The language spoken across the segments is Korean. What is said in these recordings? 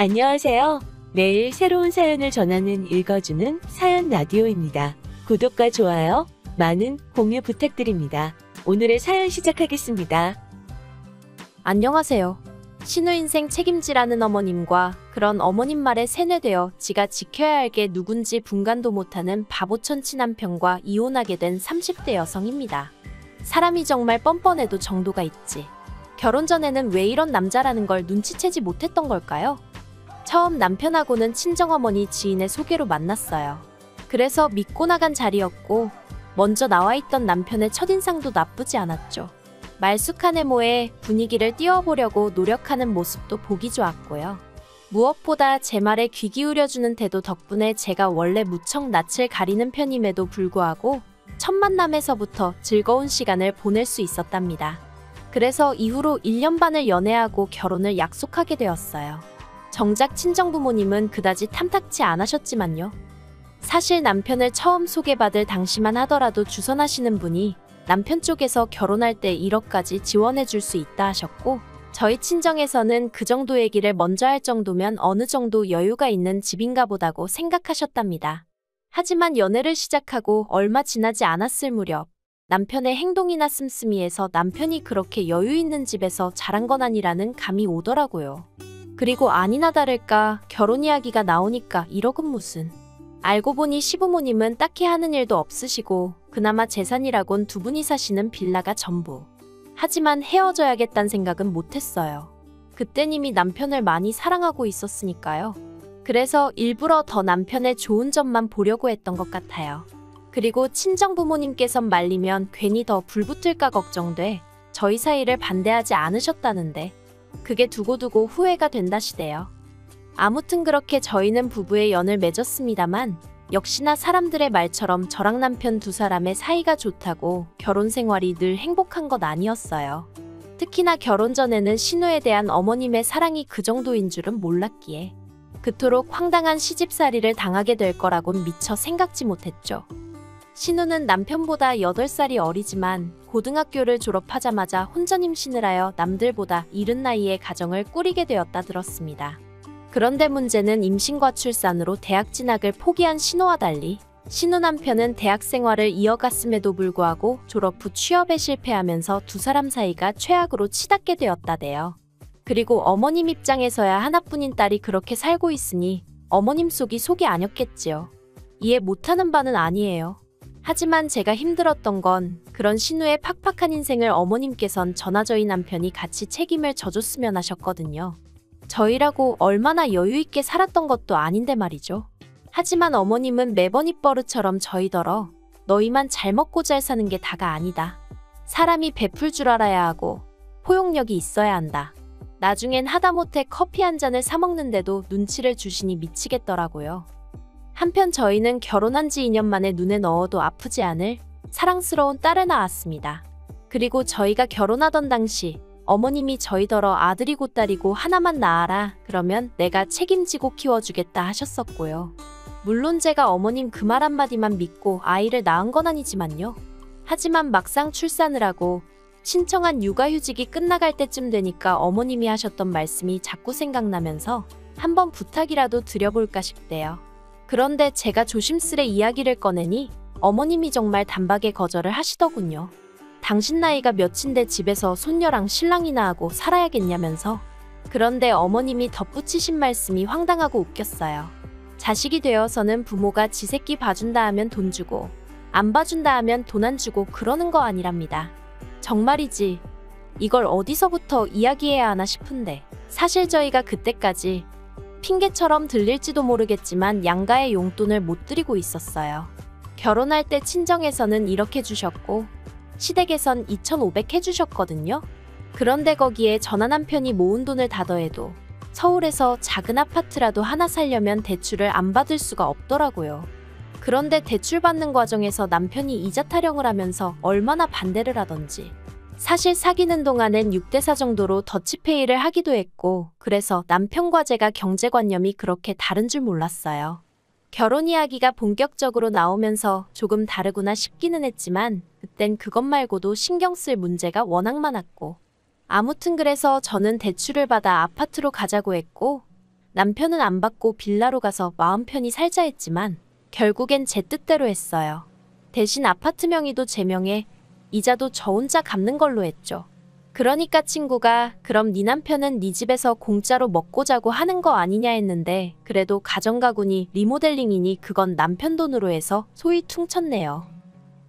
안녕하세요. 매일 새로운 사연을 전하는 읽어주는 사연 라디오입니다. 구독과 좋아요, 많은 공유 부탁드립니다. 오늘의 사연 시작하겠습니다. 안녕하세요. 신우 인생 책임지라는 어머님과 그런 어머님 말에 세뇌되어 지가 지켜야 할 게 누군지 분간도 못하는 바보천치 남편과 이혼하게 된 30대 여성입니다. 사람이 정말 뻔뻔해도 정도가 있지. 결혼 전에는 왜 이런 남자라는 걸 눈치채지 못했던 걸까요? 처음 남편하고는 친정어머니 지인의 소개로 만났어요. 그래서 믿고 나간 자리였고 먼저 나와있던 남편의 첫인상도 나쁘지 않았죠. 말쑥한 외모에 분위기를 띄워보려고 노력하는 모습도 보기 좋았고요. 무엇보다 제 말에 귀 기울여주는 태도 덕분에 제가 원래 무척 낯을 가리는 편임에도 불구하고 첫 만남에서부터 즐거운 시간을 보낼 수 있었답니다. 그래서 이후로 1년 반을 연애하고 결혼을 약속하게 되었어요. 정작 친정부모님은 그다지 탐탁치 않으셨지만요. 사실 남편을 처음 소개받을 당시만 하더라도 주선하시는 분이 남편 쪽에서 결혼할 때 1억까지 지원해 줄 수 있다 하셨고, 저희 친정에서는 그 정도 얘기를 먼저 할 정도면 어느 정도 여유가 있는 집인가 보다고 생각하셨답니다. 하지만 연애를 시작하고 얼마 지나지 않았을 무렵 남편의 행동이나 씀씀이에서 남편이 그렇게 여유 있는 집에서 자란 건 아니라는 감이 오더라고요. 그리고 아니나 다를까 결혼 이야기가 나오니까 1억은 무슨. 알고 보니 시부모님은 딱히 하는 일도 없으시고 그나마 재산이라곤 두 분이 사시는 빌라가 전부. 하지만 헤어져야겠다는 생각은 못했어요. 그땐 이미 남편을 많이 사랑하고 있었으니까요. 그래서 일부러 더 남편의 좋은 점만 보려고 했던 것 같아요. 그리고 친정부모님께선 말리면 괜히 더 불붙을까 걱정돼 저희 사이를 반대하지 않으셨다는데 그게 두고두고 후회가 된다시대요. 아무튼 그렇게 저희는 부부의 연을 맺었습니다만 역시나 사람들의 말처럼 저랑 남편 두 사람의 사이가 좋다고 결혼 생활이 늘 행복한 건 아니었어요. 특히나 결혼 전에는 신우에 대한 어머님의 사랑이 그 정도인 줄은 몰랐기에 그토록 황당한 시집살이를 당하게 될 거라곤 미처 생각지 못했죠. 신우는 남편보다 8살이 어리지만 고등학교를 졸업하자마자 혼전 임신을 하여 남들보다 이른 나이에 가정을 꾸리게 되었다 들었습니다. 그런데 문제는 임신과 출산으로 대학 진학을 포기한 신우와 달리 신우 남편은 대학 생활을 이어갔음에도 불구하고 졸업 후 취업에 실패하면서 두 사람 사이가 최악으로 치닫게 되었다대요. 그리고 어머님 입장에서야 하나뿐인 딸이 그렇게 살고 있으니 어머님 속이 아니었겠지요. 이해 못하는 바는 아니에요. 하지만 제가 힘들었던 건 그런 신우의 팍팍한 인생을 어머님께선 저나 저희 남편이 같이 책임을 져줬으면 하셨거든요. 저희라고 얼마나 여유있게 살았던 것도 아닌데 말이죠. 하지만 어머님은 매번 입버릇처럼 저희더러 너희만 잘 먹고 잘 사는 게 다가 아니다. 사람이 베풀 줄 알아야 하고 포용력이 있어야 한다. 나중엔 하다못해 커피 한 잔을 사 먹는데도 눈치를 주시니 미치겠더라고요. 한편 저희는 결혼한 지 2년 만에 눈에 넣어도 아프지 않을 사랑스러운 딸을 낳았습니다. 그리고 저희가 결혼하던 당시 어머님이 저희더러 아들이고 딸이고 하나만 낳아라 그러면 내가 책임지고 키워주겠다 하셨었고요. 물론 제가 어머님 그 말 한마디만 믿고 아이를 낳은 건 아니지만요. 하지만 막상 출산을 하고 신청한 육아휴직이 끝나갈 때쯤 되니까 어머님이 하셨던 말씀이 자꾸 생각나면서 한번 부탁이라도 드려볼까 싶대요. 그런데 제가 조심스레 이야기를 꺼내니 어머님이 정말 단박에 거절을 하시더군요. 당신 나이가 몇인데 집에서 손녀랑 신랑이나 하고 살아야겠냐면서. 그런데 어머님이 덧붙이신 말씀이 황당하고 웃겼어요. 자식이 되어서는 부모가 지 새끼 봐준다 하면 돈 주고 안 봐준다 하면 돈 안 주고 그러는 거 아니랍니다. 정말이지 이걸 어디서부터 이야기해야 하나 싶은데 사실 저희가 그때까지 핑계처럼 들릴지도 모르겠지만 양가의 용돈을 못 드리고 있었어요. 결혼할 때 친정에서는 1억 해주셨고 시댁에선 2,500 해주셨거든요. 그런데 거기에 저나 남편이 모은 돈을 다 더해도 서울에서 작은 아파트라도 하나 살려면 대출을 안 받을 수가 없더라고요. 그런데 대출 받는 과정에서 남편이 이자 타령을 하면서 얼마나 반대를 하던지. 사실 사귀는 동안엔 6대4 정도로 더치페이를 하기도 했고 그래서 남편과 제가 경제관념이 그렇게 다른 줄 몰랐어요. 결혼 이야기가 본격적으로 나오면서 조금 다르구나 싶기는 했지만 그땐 그것 말고도 신경 쓸 문제가 워낙 많았고 아무튼 그래서 저는 대출을 받아 아파트로 가자고 했고 남편은 안 받고 빌라로 가서 마음 편히 살자 했지만 결국엔 제 뜻대로 했어요. 대신 아파트 명의도 제 명에 이자도 저 혼자 갚는 걸로 했죠. 그러니까 친구가 그럼 네 남편은 네 집에서 공짜로 먹고 자고 하는 거 아니냐 했는데 그래도 가정가구니 리모델링이니 그건 남편 돈으로 해서 소위 퉁쳤네요.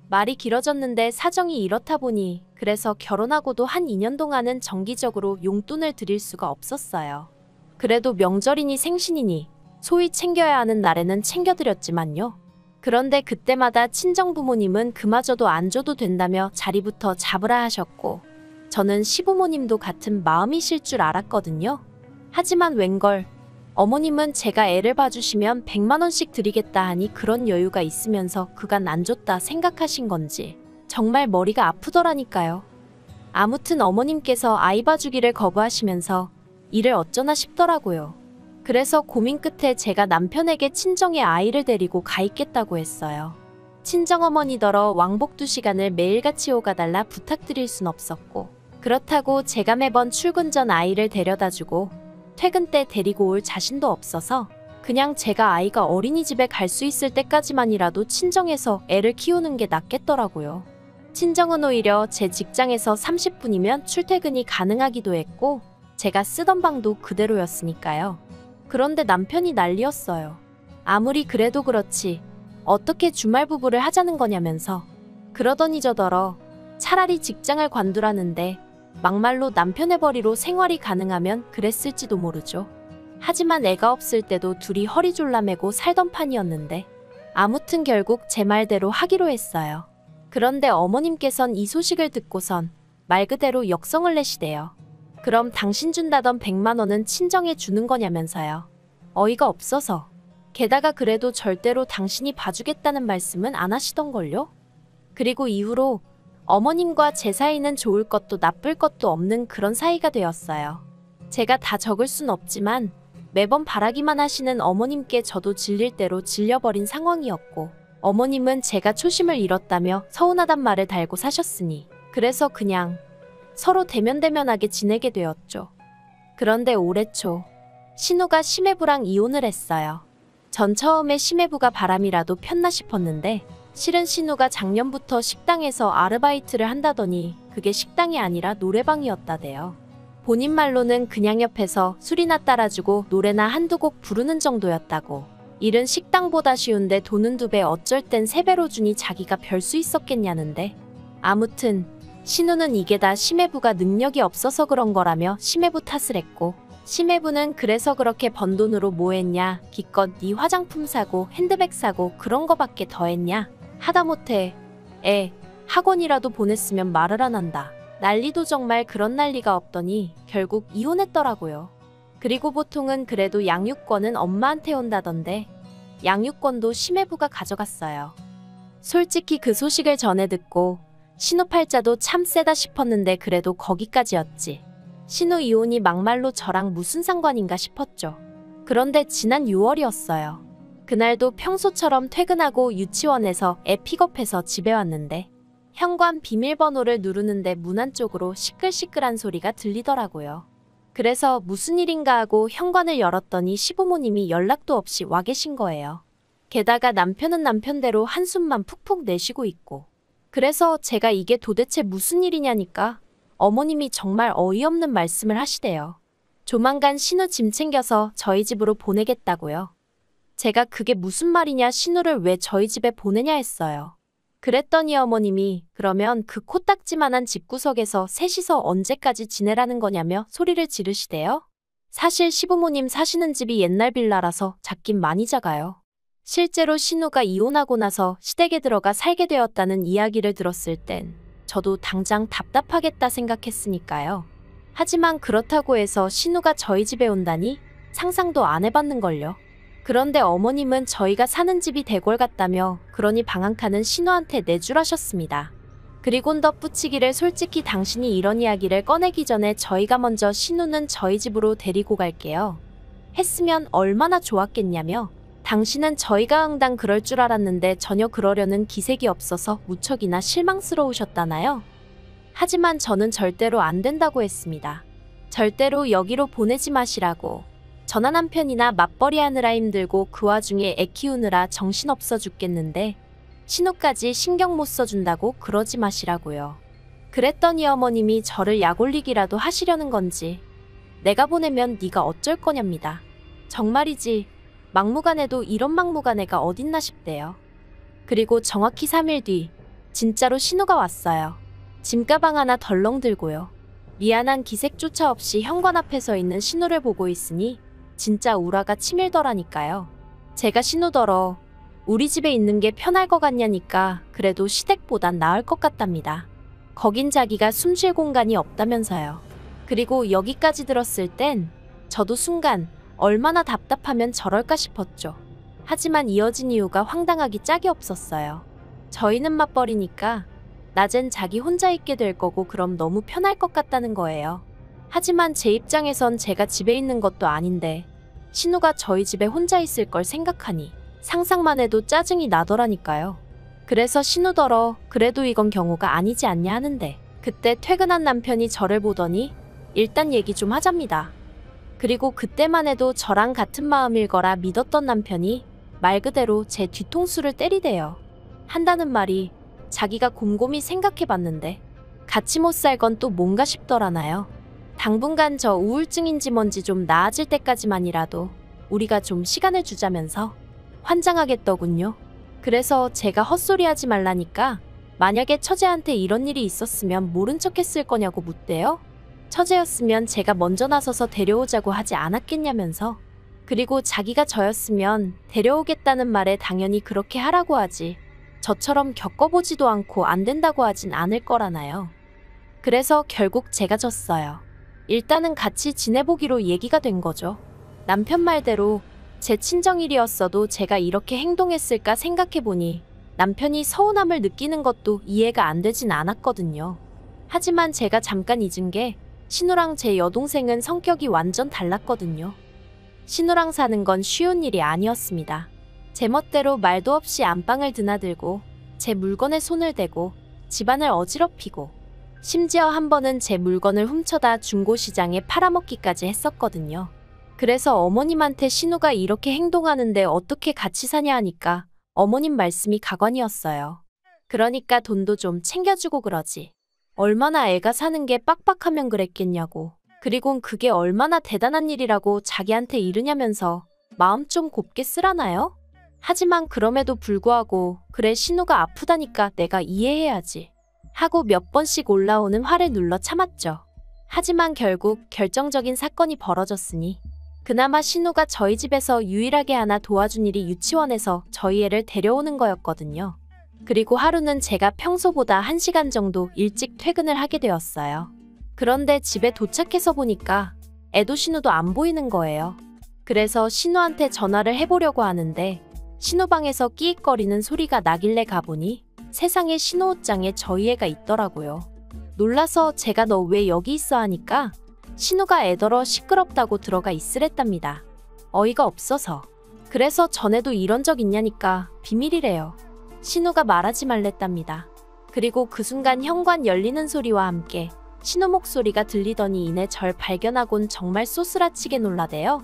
말이 길어졌는데 사정이 이렇다 보니 그래서 결혼하고도 한 2년 동안은 정기적으로 용돈을 드릴 수가 없었어요. 그래도 명절이니 생신이니 소위 챙겨야 하는 날에는 챙겨드렸지만요. 그런데 그때마다 친정부모님은 그마저도 안 줘도 된다며 자리부터 잡으라 하셨고 저는 시부모님도 같은 마음이실 줄 알았거든요. 하지만 웬걸 어머님은 제가 애를 봐주시면 100만 원씩 드리겠다 하니 그런 여유가 있으면서 그간 안 줬다 생각하신 건지 정말 머리가 아프더라니까요. 아무튼 어머님께서 아이 봐주기를 거부하시면서 일을 어쩌나 싶더라고요. 그래서 고민 끝에 제가 남편에게 친정에 아이를 데리고 가 있겠다고 했어요. 친정어머니더러 왕복 2시간을 매일같이 오가달라 부탁드릴 순 없었고 그렇다고 제가 매번 출근 전 아이를 데려다주고 퇴근 때 데리고 올 자신도 없어서 그냥 제가 아이가 어린이집에 갈 수 있을 때까지만이라도 친정에서 애를 키우는 게 낫겠더라고요. 친정은 오히려 제 직장에서 30분이면 출퇴근이 가능하기도 했고 제가 쓰던 방도 그대로였으니까요. 그런데 남편이 난리였어요. 아무리 그래도 그렇지 어떻게 주말 부부를 하자는 거냐면서 그러더니 저더러 차라리 직장을 관두라는데 막말로 남편의 벌이로 생활이 가능하면 그랬을지도 모르죠. 하지만 애가 없을 때도 둘이 허리 졸라매고 살던 판이었는데 아무튼 결국 제 말대로 하기로 했어요. 그런데 어머님께선 이 소식을 듣고선 말 그대로 역성을 내시대요. 그럼 당신 준다던 100만 원은 친정에 주는 거냐면서요. 어이가 없어서. 게다가 그래도 절대로 당신이 봐주겠다는 말씀은 안 하시던걸요? 그리고 이후로 어머님과 제 사이는 좋을 것도 나쁠 것도 없는 그런 사이가 되었어요. 제가 다 적을 순 없지만 매번 바라기만 하시는 어머님께 저도 질릴 대로 질려버린 상황이었고 어머님은 제가 초심을 잃었다며 서운하단 말을 달고 사셨으니 그래서 그냥 서로 대면대면하게 지내게 되었죠. 그런데 올해 초 신우가 심해부랑 이혼을 했어요. 전 처음에 심해부가 바람이라도 폈나 싶었는데 실은 신우가 작년부터 식당에서 아르바이트를 한다더니 그게 식당이 아니라 노래방이었다대요. 본인 말로는 그냥 옆에서 술이나 따라주고 노래나 한두 곡 부르는 정도였다고. 일은 식당보다 쉬운데 돈은 2배 어쩔 땐 3배로 주니 자기가 별 수 있었겠냐는데 아무튼 신우는 이게 다 심해부가 능력이 없어서 그런 거라며 심해부 탓을 했고 심해부는 그래서 그렇게 번 돈으로 뭐 했냐 기껏 네 화장품 사고 핸드백 사고 그런 거밖에 더 했냐 하다못해 애 학원이라도 보냈으면 말을 안 한다. 난리도 정말 그런 난리가 없더니 결국 이혼했더라고요. 그리고 보통은 그래도 양육권은 엄마한테 온다던데 양육권도 심해부가 가져갔어요. 솔직히 그 소식을 전해 듣고 신우 팔자도 참 세다 싶었는데 그래도 거기까지였지. 신우 이혼이 막말로 저랑 무슨 상관인가 싶었죠. 그런데 지난 6월이었어요. 그날도 평소처럼 퇴근하고 유치원에서 애 픽업해서 집에 왔는데 현관 비밀번호를 누르는데 문 안쪽으로 시끌시끌한 소리가 들리더라고요. 그래서 무슨 일인가 하고 현관을 열었더니 시부모님이 연락도 없이 와 계신 거예요. 게다가 남편은 남편대로 한숨만 푹푹 내쉬고 있고. 그래서 제가 이게 도대체 무슨 일이냐니까 어머님이 정말 어이없는 말씀을 하시대요. 조만간 신우 짐 챙겨서 저희 집으로 보내겠다고요. 제가 그게 무슨 말이냐 신우를 왜 저희 집에 보내냐 했어요. 그랬더니 어머님이 그러면 그 코딱지만한 집구석에서 셋이서 언제까지 지내라는 거냐며 소리를 지르시대요. 사실 시부모님 사시는 집이 옛날 빌라라서 작긴 많이 작아요. 실제로 신우가 이혼하고 나서 시댁에 들어가 살게 되었다는 이야기를 들었을 땐 저도 당장 답답하겠다 생각했으니까요. 하지만 그렇다고 해서 신우가 저희 집에 온다니 상상도 안 해봤는걸요. 그런데 어머님은 저희가 사는 집이 대궐 같다며 그러니 방 한 칸은 신우한테 내주라셨습니다. 그리곤 덧붙이기를 솔직히 당신이 이런 이야기를 꺼내기 전에 저희가 먼저 신우는 저희 집으로 데리고 갈게요. 했으면 얼마나 좋았겠냐며 당신은 저희가 응당 그럴 줄 알았는데 전혀 그러려는 기색이 없어서 무척이나 실망스러우셨다나요? 하지만 저는 절대로 안 된다고 했습니다. 절대로 여기로 보내지 마시라고. 전화 남편이나 맞벌이 하느라 힘들고 그 와중에 애 키우느라 정신없어 죽겠는데 신호까지 신경 못 써준다고 그러지 마시라고요. 그랬더니 어머님이 저를 약올리기라도 하시려는 건지 내가 보내면 네가 어쩔 거냐입니다. 정말이지 막무가내도 이런 막무가내가 어딨나 싶대요. 그리고 정확히 3일 뒤 진짜로 신호가 왔어요. 짐가방 하나 덜렁 들고요. 미안한 기색조차 없이 현관 앞에 서 있는 신호를 보고 있으니 진짜 우라가 치밀더라니까요. 제가 신호더러 우리 집에 있는 게 편할 것 같냐니까 그래도 시댁보단 나을 것 같답니다. 거긴 자기가 숨 쉴 공간이 없다면서요. 그리고 여기까지 들었을 땐 저도 순간 얼마나 답답하면 저럴까 싶었죠. 하지만 이어진 이유가 황당하기 짝이 없었어요. 저희는 맞벌이니까 낮엔 자기 혼자 있게 될 거고 그럼 너무 편할 것 같다는 거예요. 하지만 제 입장에선 제가 집에 있는 것도 아닌데 신우가 저희 집에 혼자 있을 걸 생각하니 상상만 해도 짜증이 나더라니까요. 그래서 신우더러 그래도 이건 경우가 아니지 않냐 하는데 그때 퇴근한 남편이 저를 보더니 일단 얘기 좀 하잡니다. 그리고 그때만 해도 저랑 같은 마음일 거라 믿었던 남편이 말 그대로 제 뒤통수를 때리대요. 한다는 말이 자기가 곰곰이 생각해봤는데 같이 못 살 건 또 뭔가 싶더라나요. 당분간 저 우울증인지 뭔지 좀 나아질 때까지만이라도 우리가 좀 시간을 주자면서 환장하겠더군요. 그래서 제가 헛소리하지 말라니까 만약에 처제한테 이런 일이 있었으면 모른 척 했을 거냐고 묻대요. 처제였으면 제가 먼저 나서서 데려오자고 하지 않았겠냐면서. 그리고 자기가 저였으면 데려오겠다는 말에 당연히 그렇게 하라고 하지 저처럼 겪어보지도 않고 안 된다고 하진 않을 거라나요. 그래서 결국 제가 졌어요. 일단은 같이 지내보기로 얘기가 된 거죠. 남편 말대로 제 친정일이었어도 제가 이렇게 행동했을까 생각해보니 남편이 서운함을 느끼는 것도 이해가 안 되진 않았거든요. 하지만 제가 잠깐 잊은 게 신우랑 제 여동생은 성격이 완전 달랐거든요. 신우랑 사는 건 쉬운 일이 아니었습니다. 제 멋대로 말도 없이 안방을 드나들고 제 물건에 손을 대고 집안을 어지럽히고 심지어 한 번은 제 물건을 훔쳐다 중고시장에 팔아먹기까지 했었거든요. 그래서 어머님한테 신우가 이렇게 행동하는데 어떻게 같이 사냐 하니까 어머님 말씀이 가관이었어요. 그러니까 돈도 좀 챙겨주고 그러지. 얼마나 애가 사는 게 빡빡하면 그랬겠냐고. 그리곤 그게 얼마나 대단한 일이라고 자기한테 이르냐면서 마음 좀 곱게 쓰라나요? 하지만 그럼에도 불구하고 그래 신우가 아프다니까 내가 이해해야지 하고 몇 번씩 올라오는 화를 눌러 참았죠. 하지만 결국 결정적인 사건이 벌어졌으니 그나마 신우가 저희 집에서 유일하게 하나 도와준 일이 유치원에서 저희 애를 데려오는 거였거든요. 그리고 하루는 제가 평소보다 1시간 정도 일찍 퇴근을 하게 되었어요. 그런데 집에 도착해서 보니까 애도 신우도 안 보이는 거예요. 그래서 신우한테 전화를 해보려고 하는데 신우방에서 끼익거리는 소리가 나길래 가보니 세상에 신우 옷장에 저희 애가 있더라고요. 놀라서 제가 너 왜 여기 있어 하니까 신우가 애더러 시끄럽다고 들어가 있으랬답니다. 어이가 없어서. 그래서 전에도 이런 적 있냐니까 비밀이래요. 신우가 말하지 말랬답니다. 그리고 그 순간 현관 열리는 소리와 함께 신우 목소리가 들리더니 이내 절 발견하곤 정말 쏘스라치게 놀라대요.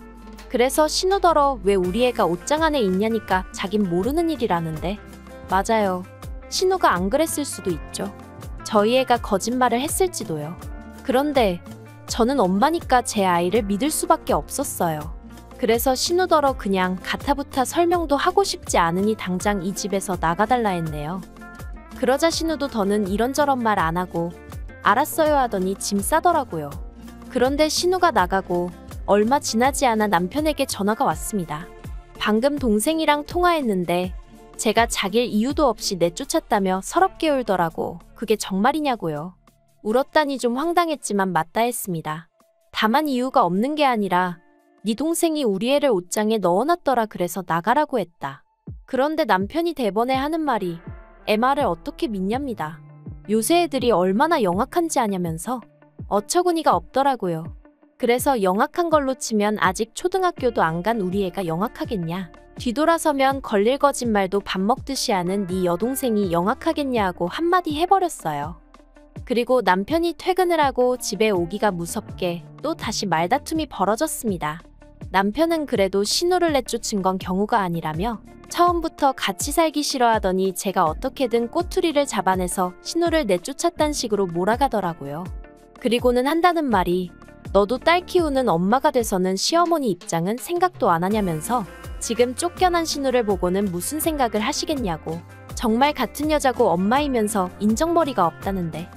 그래서 신우더러 왜 우리 애가 옷장 안에 있냐니까 자긴 모르는 일이라는데. 맞아요. 신우가 안 그랬을 수도 있죠. 저희 애가 거짓말을 했을지도요. 그런데 저는 엄마니까 제 아이를 믿을 수밖에 없었어요. 그래서 신우더러 그냥 가타부타 설명도 하고 싶지 않으니 당장 이 집에서 나가달라 했네요. 그러자 신우도 더는 이런저런 말 안 하고 알았어요 하더니 짐 싸더라고요. 그런데 신우가 나가고 얼마 지나지 않아 남편에게 전화가 왔습니다. 방금 동생이랑 통화했는데 제가 자길 이유도 없이 내쫓았다며 서럽게 울더라고. 그게 정말이냐고요. 울었다니 좀 황당했지만 맞다 했습니다. 다만 이유가 없는 게 아니라 네 동생이 우리 애를 옷장에 넣어놨더라 그래서 나가라고 했다. 그런데 남편이 대번에 하는 말이 애 말을 어떻게 믿냐입니다. 요새 애들이 얼마나 영악한지 아냐면서 어처구니가 없더라고요. 그래서 영악한 걸로 치면 아직 초등학교도 안 간 우리 애가 영악하겠냐. 뒤돌아서면 걸릴 거짓말도 밥 먹듯이 하는 네 여동생이 영악하겠냐 하고 한마디 해버렸어요. 그리고 남편이 퇴근을 하고 집에 오기가 무섭게 또 다시 말다툼이 벌어졌습니다. 남편은 그래도 신호를 내쫓은 건 경우가 아니라며 처음부터 같이 살기 싫어하더니 제가 어떻게든 꼬투리를 잡아내서 신호를 내쫓았단 식으로 몰아가더라고요. 그리고는 한다는 말이 너도 딸 키우는 엄마가 돼서는 시어머니 입장은 생각도 안 하냐면서 지금 쫓겨난 신우를 보고는 무슨 생각을 하시겠냐고. 정말 같은 여자고 엄마이면서 인정머리가 없다는데.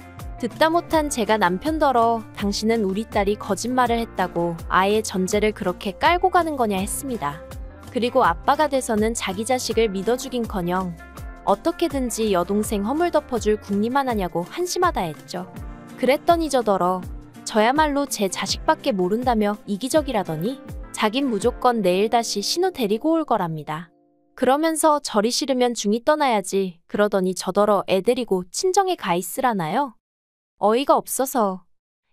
듣다 못한 제가 남편더러 당신은 우리 딸이 거짓말을 했다고 아예 전제를 그렇게 깔고 가는 거냐 했습니다. 그리고 아빠가 돼서는 자기 자식을 믿어주긴커녕 어떻게든지 여동생 허물 덮어줄 궁리만 하냐고 한심하다 했죠. 그랬더니 저더러 저야말로 제 자식밖에 모른다며 이기적이라더니 자긴 무조건 내일 다시 신우 데리고 올 거랍니다. 그러면서 절이 싫으면 중이 떠나야지 그러더니 저더러 애 데리고 친정에 가 있으라나요? 어이가 없어서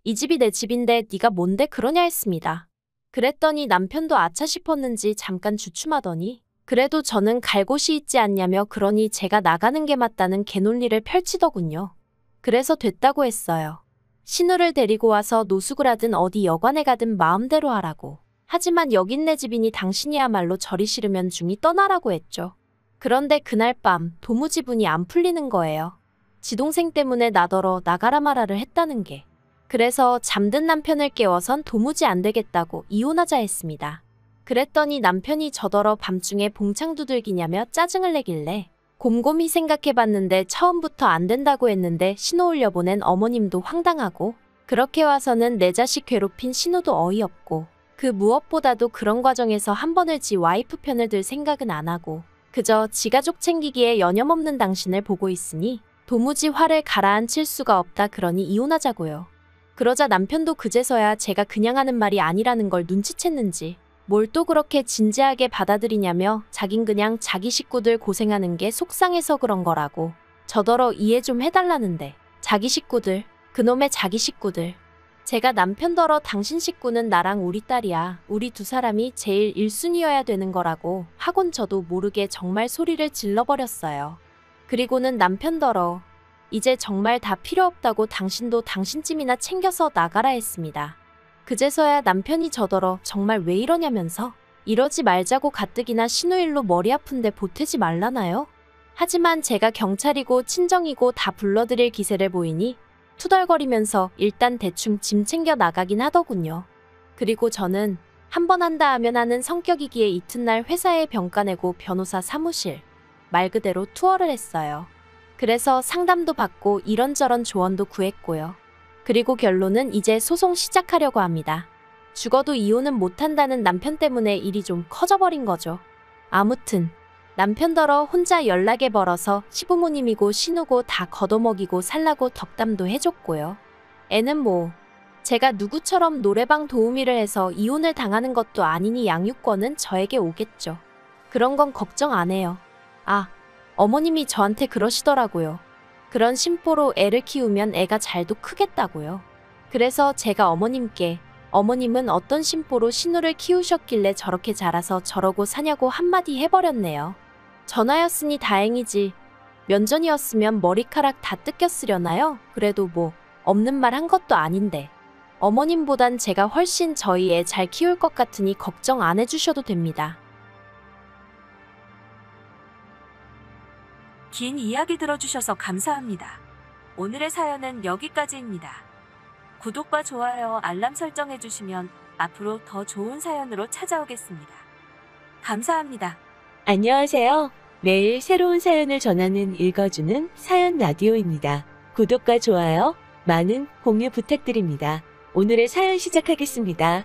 이 집이 내 집인데 네가 뭔데 그러냐 했습니다. 그랬더니 남편도 아차 싶었는지 잠깐 주춤하더니 그래도 저는 갈 곳이 있지 않냐며 그러니 제가 나가는 게 맞다는 개논리를 펼치더군요. 그래서 됐다고 했어요. 신우를 데리고 와서 노숙을 하든 어디 여관에 가든 마음대로 하라고. 하지만 여긴 내 집이니 당신이야말로 절이 싫으면 중이 떠나라고 했죠. 그런데 그날 밤 도무지 분이 안 풀리는 거예요. 지동생 때문에 나더러 나가라 마라를 했다는 게. 그래서 잠든 남편을 깨워선 도무지 안 되겠다고 이혼하자 했습니다. 그랬더니 남편이 저더러 밤중에 봉창 두들기냐며 짜증을 내길래 곰곰이 생각해봤는데 처음부터 안 된다고 했는데 신호 올려보낸 어머님도 황당하고 그렇게 와서는 내 자식 괴롭힌 신우도 어이없고 그 무엇보다도 그런 과정에서 한 번을 지 와이프 편을 들 생각은 안 하고 그저 지 가족 챙기기에 여념없는 당신을 보고 있으니 도무지 화를 가라앉힐 수가 없다 그러니 이혼하자고요. 그러자 남편도 그제서야 제가 그냥 하는 말이 아니라는 걸 눈치챘는지 뭘 또 그렇게 진지하게 받아들이냐며 자긴 그냥 자기 식구들 고생하는 게 속상해서 그런 거라고 저더러 이해 좀 해달라는데 자기 식구들, 그놈의 자기 식구들. 제가 남편더러 당신 식구는 나랑 우리 딸이야. 우리 두 사람이 제일 1순위여야 되는 거라고 하곤 저도 모르게 정말 소리를 질러버렸어요. 그리고는 남편더러 이제 정말 다 필요 없다고 당신도 당신쯤이나 챙겨서 나가라 했습니다. 그제서야 남편이 저더러 정말 왜 이러냐면서 이러지 말자고 가뜩이나 신우일로 머리 아픈데 보태지 말라나요? 하지만 제가 경찰이고 친정이고 다 불러드릴 기세를 보이니 투덜거리면서 일단 대충 짐 챙겨 나가긴 하더군요. 그리고 저는 한 번 한다 하면 하는 성격이기에 이튿날 회사에 병가 내고 변호사 사무실 말 그대로 투어를 했어요. 그래서 상담도 받고 이런저런 조언도 구했고요. 그리고 결론은 이제 소송 시작하려고 합니다. 죽어도 이혼은 못한다는 남편 때문에 일이 좀 커져버린 거죠. 아무튼 남편더러 혼자 연락에 벌어서 시부모님이고 신우고 다 걷어먹이고 살라고 덕담도 해줬고요. 애는 뭐 제가 누구처럼 노래방 도우미를 해서 이혼을 당하는 것도 아니니 양육권은 저에게 오겠죠. 그런 건 걱정 안 해요. 아, 어머님이 저한테 그러시더라고요. 그런 심보로 애를 키우면 애가 잘도 크겠다고요. 그래서 제가 어머님께 어머님은 어떤 심보로 신우를 키우셨길래 저렇게 자라서 저러고 사냐고 한마디 해버렸네요. 전화였으니 다행이지. 면전이었으면 머리카락 다 뜯겼으려나요? 그래도 뭐 없는 말 한 것도 아닌데. 어머님보단 제가 훨씬 저희 애 잘 키울 것 같으니 걱정 안 해주셔도 됩니다. 긴 이야기 들어주셔서 감사합니다. 오늘의 사연은 여기까지입니다. 구독과 좋아요, 알람 설정해주시면 앞으로 더 좋은 사연으로 찾아오겠습니다. 감사합니다. 안녕하세요. 매일 새로운 사연을 전하는 읽어주는 사연 라디오입니다. 구독과 좋아요, 많은 공유 부탁드립니다. 오늘의 사연 시작하겠습니다.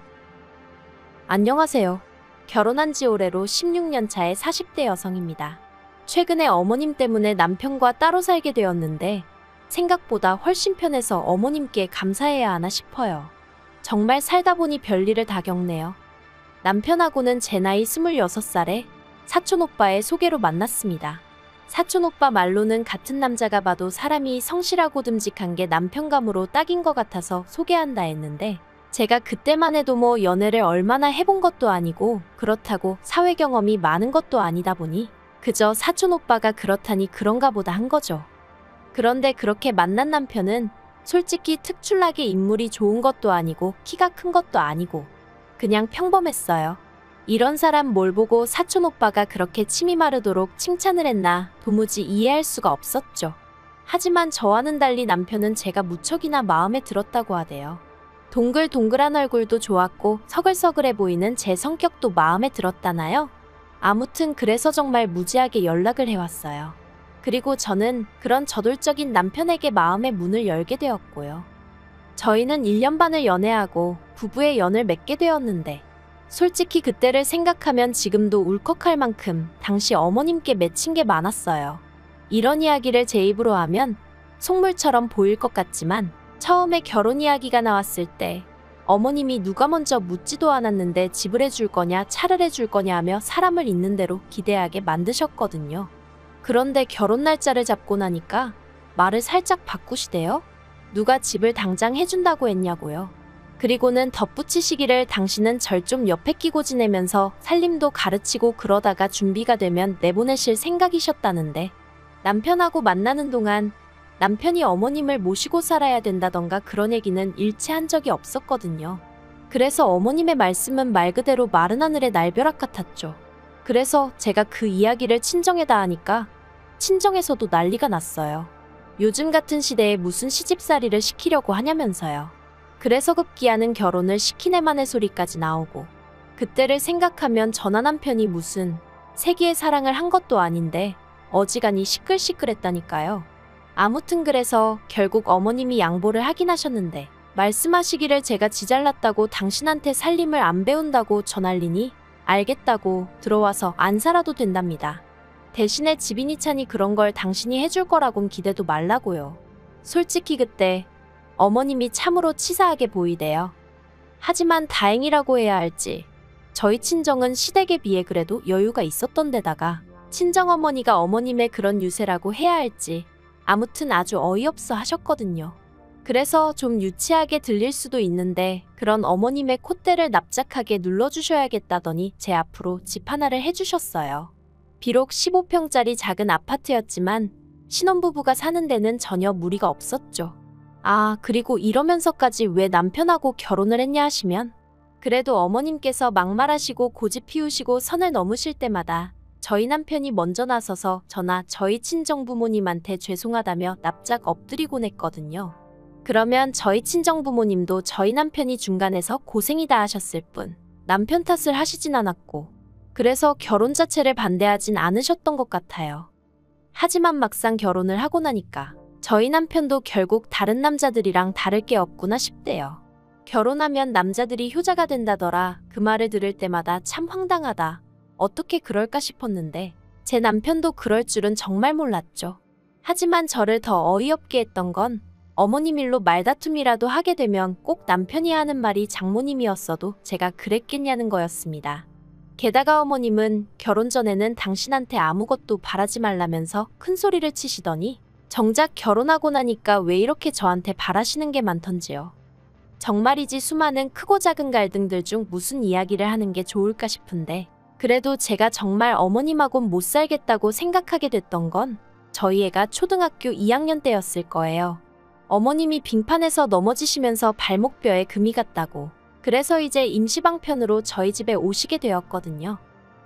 안녕하세요. 결혼한 지 올해로 16년 차의 40대 여성입니다. 최근에 어머님 때문에 남편과 따로 살게 되었는데 생각보다 훨씬 편해서 어머님께 감사해야 하나 싶어요. 정말 살다 보니 별일을 다 겪네요. 남편하고는 제 나이 26살에 사촌오빠의 소개로 만났습니다. 사촌오빠 말로는 같은 남자가 봐도 사람이 성실하고 듬직한 게 남편감으로 딱인 것 같아서 소개한다 했는데 제가 그때만 해도 뭐 연애를 얼마나 해본 것도 아니고 그렇다고 사회 경험이 많은 것도 아니다 보니 그저 사촌오빠가 그렇다니 그런가 보다 한 거죠. 그런데 그렇게 만난 남편은 솔직히 특출나게 인물이 좋은 것도 아니고 키가 큰 것도 아니고 그냥 평범했어요. 이런 사람 뭘 보고 사촌 오빠가 그렇게 침이 마르도록 칭찬을 했나 도무지 이해할 수가 없었죠. 하지만 저와는 달리 남편은 제가 무척이나 마음에 들었다고 하대요. 동글동글한 얼굴도 좋았고 서글서글해 보이는 제 성격도 마음에 들었다나요? 아무튼 그래서 정말 무지하게 연락을 해왔어요. 그리고 저는 그런 저돌적인 남편에게 마음의 문을 열게 되었고요. 저희는 1년 반을 연애하고 부부의 연을 맺게 되었는데 솔직히 그때를 생각하면 지금도 울컥할 만큼 당시 어머님께 맺힌 게 많았어요. 이런 이야기를 제 입으로 하면 속물처럼 보일 것 같지만 처음에 결혼 이야기가 나왔을 때 어머님이 누가 먼저 묻지도 않았는데 집을 해줄 거냐 차를 해줄 거냐 하며 사람을 있는 대로 기대하게 만드셨거든요. 그런데 결혼 날짜를 잡고 나니까 말을 살짝 바꾸시대요. 누가 집을 당장 해준다고 했냐고요. 그리고는 덧붙이시기를 당신은 절 좀 옆에 끼고 지내면서 살림도 가르치고 그러다가 준비가 되면 내보내실 생각이셨다는데 남편하고 만나는 동안 남편이 어머님을 모시고 살아야 된다던가 그런 얘기는 일체 한 적이 없었거든요. 그래서 어머님의 말씀은 말 그대로 마른 하늘의 날벼락 같았죠. 그래서 제가 그 이야기를 친정에다 하니까 친정에서도 난리가 났어요. 요즘 같은 시대에 무슨 시집살이를 시키려고 하냐면서요. 그래서 급기야는 결혼을 시키네만의 소리까지 나오고 그때를 생각하면 전화 남편이 무슨 세기의 사랑을 한 것도 아닌데 어지간히 시끌시끌했다니까요. 아무튼 그래서 결국 어머님이 양보를 하긴 하셨는데 말씀하시기를 제가 지 잘났다고 당신한테 살림을 안 배운다고 전할리니 알겠다고 들어와서 안 살아도 된답니다. 대신에 집이니 차니 그런 걸 당신이 해줄 거라곤 기대도 말라고요. 솔직히 그때 어머님이 참으로 치사하게 보이대요. 하지만 다행이라고 해야 할지 저희 친정은 시댁에 비해 그래도 여유가 있었던 데다가 친정어머니가 어머님의 그런 유세라고 해야 할지 아무튼 아주 어이없어 하셨거든요. 그래서 좀 유치하게 들릴 수도 있는데 그런 어머님의 콧대를 납작하게 눌러주셔야겠다더니 제 앞으로 집 하나를 해주셨어요. 비록 15평짜리 작은 아파트였지만 신혼부부가 사는 데는 전혀 무리가 없었죠. 아, 그리고 이러면서까지 왜 남편하고 결혼을 했냐 하시면 그래도 어머님께서 막말하시고 고집 피우시고 선을 넘으실 때마다 저희 남편이 먼저 나서서 저나 저희 친정부모님한테 죄송하다며 납작 엎드리곤 했거든요. 그러면 저희 친정부모님도 저희 남편이 중간에서 고생이다 하셨을 뿐 남편 탓을 하시진 않았고 그래서 결혼 자체를 반대하진 않으셨던 것 같아요. 하지만 막상 결혼을 하고 나니까 저희 남편도 결국 다른 남자들이랑 다를 게 없구나 싶대요. 결혼하면 남자들이 효자가 된다더라. 그 말을 들을 때마다 참 황당하다. 어떻게 그럴까 싶었는데 제 남편도 그럴 줄은 정말 몰랐죠. 하지만 저를 더 어이없게 했던 건 어머님 일로 말다툼이라도 하게 되면 꼭 남편이 하는 말이 장모님이었어도 제가 그랬겠냐는 거였습니다. 게다가 어머님은 결혼 전에는 당신한테 아무것도 바라지 말라면서 큰 소리를 치시더니 정작 결혼하고 나니까 왜 이렇게 저한테 바라시는 게 많던지요. 정말이지 수많은 크고 작은 갈등들 중 무슨 이야기를 하는 게 좋을까 싶은데 그래도 제가 정말 어머님하고는 못 살겠다고 생각하게 됐던 건 저희 애가 초등학교 2학년 때였을 거예요. 어머님이 빙판에서 넘어지시면서 발목뼈에 금이 갔다고 그래서 이제 임시방편으로 저희 집에 오시게 되었거든요.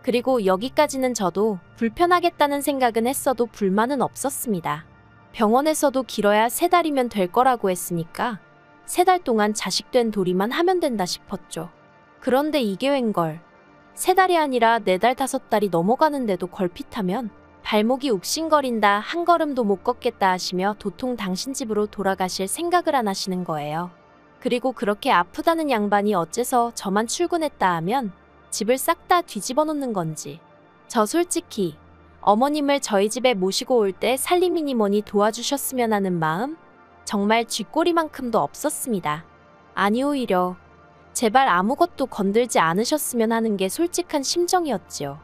그리고 여기까지는 저도 불편하겠다는 생각은 했어도 불만은 없었습니다. 병원에서도 길어야 3달이면 될 거라고 했으니까 3달 동안 자식된 도리만 하면 된다 싶었죠. 그런데 이게 웬걸. 3달이 아니라 4달 5달이 넘어가는데도 걸핏하면 발목이 욱신거린다 한 걸음도 못 걷겠다 하시며 도통 당신 집으로 돌아가실 생각을 안 하시는 거예요. 그리고 그렇게 아프다는 양반이 어째서 저만 출근했다 하면 집을 싹 다 뒤집어 놓는 건지. 저 솔직히 어머님을 저희 집에 모시고 올 때 살림이니 뭐니 도와주셨으면 하는 마음 정말 쥐꼬리만큼도 없었습니다. 아니 오히려 제발 아무것도 건들지 않으셨으면 하는 게 솔직한 심정이었지요.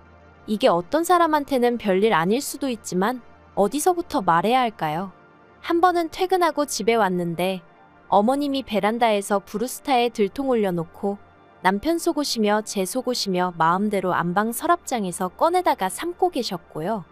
이게 어떤 사람한테는 별일 아닐 수도 있지만 어디서부터 말해야 할까요? 한 번은 퇴근하고 집에 왔는데 어머님이 베란다에서 브루스타에 들통 올려놓고 남편 속옷이며 제 속옷이며 마음대로 안방 서랍장에서 꺼내다가 삶고 계셨고요.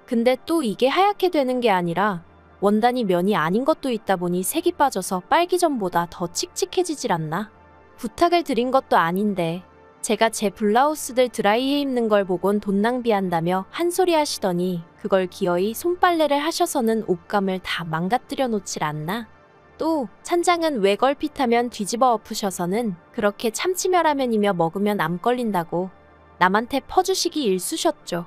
근데 또 이게 하얗게 되는 게 아니라 원단이 면이 아닌 것도 있다 보니 색이 빠져서 빨기 전보다 더 칙칙해지질 않나? 부탁을 드린 것도 아닌데 제가 제 블라우스들 드라이해 입는 걸 보곤 돈 낭비한다며 한 소리 하시더니 그걸 기어이 손빨래를 하셔서는 옷감을 다 망가뜨려 놓질 않나? 또 찬장은 왜 걸핏하면 뒤집어 엎으셔서는 그렇게 참치멸라면이며 먹으면 암 걸린다고 남한테 퍼주시기 일쑤셨죠.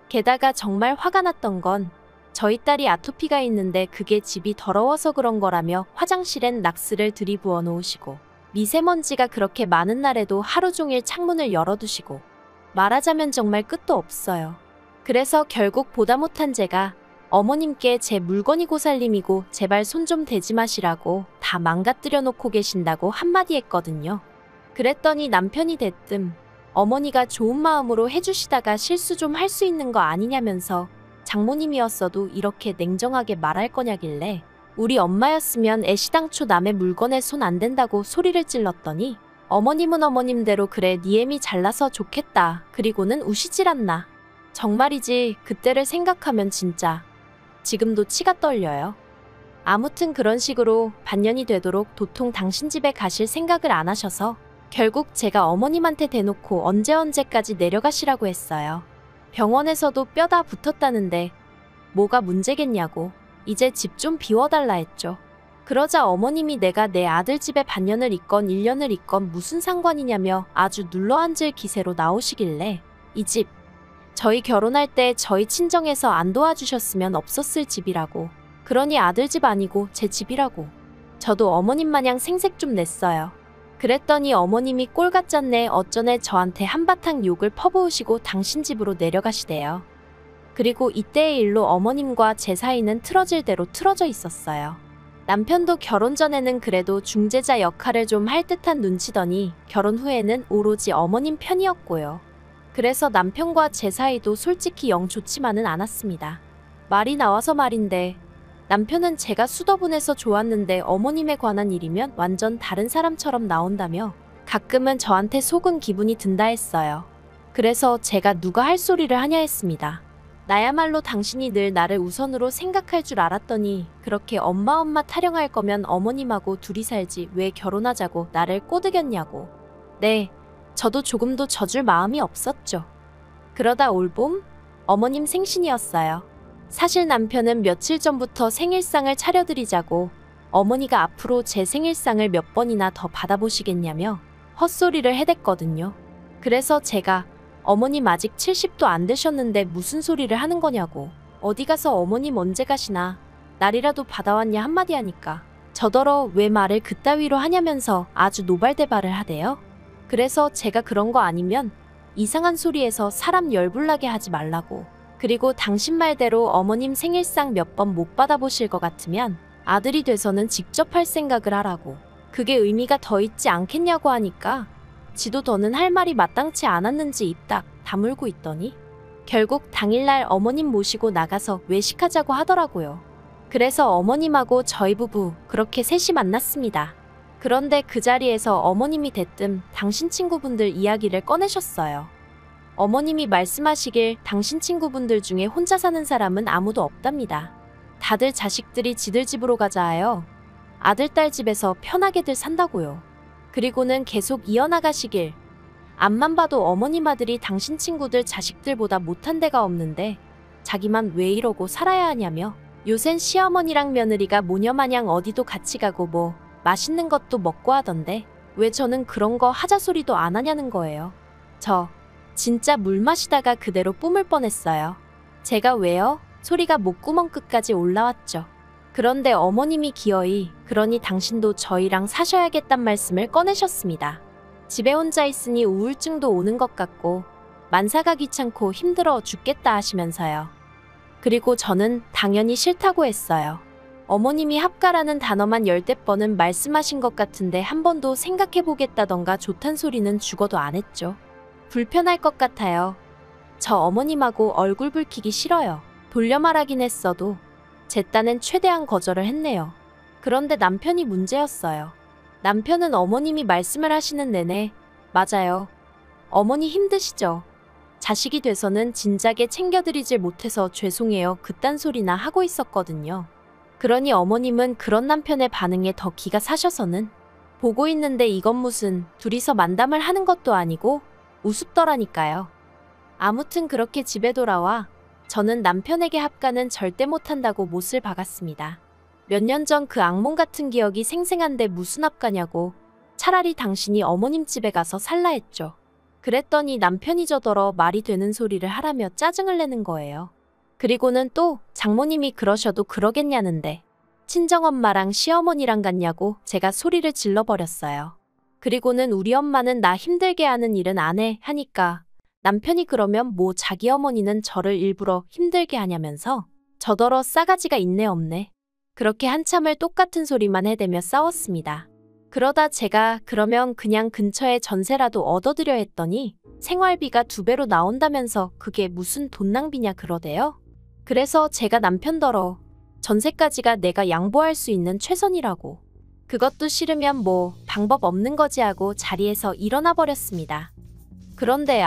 게다가 정말 화가 났던 건 저희 딸이 아토피가 있는데 그게 집이 더러워서 그런 거라며 화장실엔 락스를 들이부어 놓으시고 미세먼지가 그렇게 많은 날에도 하루 종일 창문을 열어두시고 말하자면 정말 끝도 없어요. 그래서 결국 보다 못한 제가 어머님께 제 물건이 고살림이고 제발 손 좀 대지 마시라고 다 망가뜨려 놓고 계신다고 한마디 했거든요. 그랬더니 남편이 대뜸 어머니가 좋은 마음으로 해주시다가 실수 좀 할 수 있는 거 아니냐면서 장모님이었어도 이렇게 냉정하게 말할 거냐길래 우리 엄마였으면 애시당초 남의 물건에 손 안 댄다고 소리를 찔렀더니 어머님은 어머님대로 그래 니 애미 잘나서 좋겠다 그리고는 우시질 않나. 정말이지 그때를 생각하면 진짜 지금도 치가 떨려요. 아무튼 그런 식으로 반년이 되도록 도통 당신 집에 가실 생각을 안 하셔서 결국 제가 어머님한테 대놓고 언제까지 내려가시라고 했어요. 병원에서도 뼈다 붙었다는데 뭐가 문제겠냐고 이제 집 좀 비워달라 했죠. 그러자 어머님이 내가 내 아들 집에 반년을 있건 1년을 있건 무슨 상관이냐며 아주 눌러앉을 기세로 나오시길래 이 집 저희 결혼할 때 저희 친정에서 안 도와주셨으면 없었을 집이라고. 그러니 아들 집 아니고 제 집이라고. 저도 어머님 마냥 생색 좀 냈어요. 그랬더니 어머님이 꼴같잖네 어쩌네 저한테 한바탕 욕을 퍼부으시고 당신 집으로 내려가시대요. 그리고 이때의 일로 어머님과 제 사이는 틀어질 대로 틀어져 있었어요. 남편도 결혼 전에는 그래도 중재자 역할을 좀 할 듯한 눈치더니 결혼 후에는 오로지 어머님 편이었고요. 그래서 남편과 제 사이도 솔직히 영 좋지만은 않았습니다. 말이 나와서 말인데 남편은 제가 수더분해서 좋았는데 어머님에 관한 일이면 완전 다른 사람처럼 나온다며 가끔은 저한테 속은 기분이 든다 했어요. 그래서 제가 누가 할 소리를 하냐 했습니다. 나야말로 당신이 늘 나를 우선으로 생각할 줄 알았더니 그렇게 엄마 타령할 거면 어머님하고 둘이 살지 왜 결혼하자고 나를 꼬드겼냐고. 네, 저도 조금도 져줄 마음이 없었죠. 그러다 올봄 어머님 생신이었어요. 사실 남편은 며칠 전부터 생일상을 차려드리자고 어머니가 앞으로 제 생일상을 몇 번이나 더 받아보시겠냐며 헛소리를 해댔거든요. 그래서 제가 어머님 아직 70도 안 되셨는데 무슨 소리를 하는 거냐고 어디 가서 어머님 언제 가시나 날이라도 받아왔냐 한마디 하니까 저더러 왜 말을 그따위로 하냐면서 아주 노발대발을 하대요. 그래서 제가 그런 거 아니면 이상한 소리에서 사람 열불나게 하지 말라고. 그리고 당신 말대로 어머님 생일상 몇 번 못 받아보실 것 같으면 아들이 돼서는 직접 할 생각을 하라고. 그게 의미가 더 있지 않겠냐고 하니까 지도 더는 할 말이 마땅치 않았는지 입 딱 다물고 있더니 결국 당일날 어머님 모시고 나가서 외식하자고 하더라고요. 그래서 어머님하고 저희 부부 그렇게 셋이 만났습니다. 그런데 그 자리에서 어머님이 대뜸 당신 친구분들 이야기를 꺼내셨어요. 어머님이 말씀하시길 당신 친구분들 중에 혼자 사는 사람은 아무도 없답니다. 다들 자식들이 지들 집으로 가자 하여 아들 딸 집에서 편하게들 산다고요. 그리고는 계속 이어나가시길 앞만 봐도 어머님 아들이 당신 친구들 자식들보다 못한 데가 없는데 자기만 왜 이러고 살아야 하냐며 요샌 시어머니랑 며느리가 모녀마냥 어디도 같이 가고 뭐 맛있는 것도 먹고 하던데 왜 저는 그런 거 하자 소리도 안 하냐는 거예요. 저 진짜 물 마시다가 그대로 뿜을 뻔했어요. 제가 왜요? 소리가 목구멍 끝까지 올라왔죠. 그런데 어머님이 기어이 그러니 당신도 저희랑 사셔야겠단 말씀을 꺼내셨습니다. 집에 혼자 있으니 우울증도 오는 것 같고 만사가 귀찮고 힘들어 죽겠다 하시면서요. 그리고 저는 당연히 싫다고 했어요. 어머님이 합가라는 단어만 열댓 번은 말씀하신 것 같은데 한 번도 생각해보겠다던가 좋단 소리는 죽어도 안 했죠. 불편할 것 같아요. 저 어머님하고 얼굴 붉히기 싫어요. 돌려 말하긴 했어도 제 딴엔 최대한 거절을 했네요. 그런데 남편이 문제였어요. 남편은 어머님이 말씀을 하시는 내내 맞아요. 어머니 힘드시죠? 자식이 돼서는 진작에 챙겨드리질 못해서 죄송해요. 그딴 소리나 하고 있었거든요. 그러니 어머님은 그런 남편의 반응에 더 기가 사셔서는 보고 있는데 이건 무슨 둘이서 만담을 하는 것도 아니고 우습더라니까요. 아무튼 그렇게 집에 돌아와 저는 남편에게 합가는 절대 못한다고 못을 박았습니다. 몇 년 전 그 악몽 같은 기억이 생생한데 무슨 합가냐고. 차라리 당신이 어머님 집에 가서 살라 했죠. 그랬더니 남편이 저더러 말이 되는 소리를 하라며 짜증을 내는 거예요. 그리고는 또 장모님이 그러셔도 그러겠냐는데 친정엄마랑 시어머니랑 같냐고 제가 소리를 질러버렸어요. 그리고는 우리 엄마는 나 힘들게 하는 일은 안 해 하니까 남편이 그러면 뭐 자기 어머니는 저를 일부러 힘들게 하냐면서 저더러 싸가지가 있네 없네. 그렇게 한참을 똑같은 소리만 해대며 싸웠습니다. 그러다 제가 그러면 그냥 근처에 전세라도 얻어드려 했더니 생활비가 2배로 나온다면서 그게 무슨 돈 낭비냐 그러대요. 그래서 제가 남편더러 전세까지가 내가 양보할 수 있는 최선이라고. 그것도 싫으면 뭐 방법 없는 거지 하고 자리에서 일어나 버렸습니다. 그런데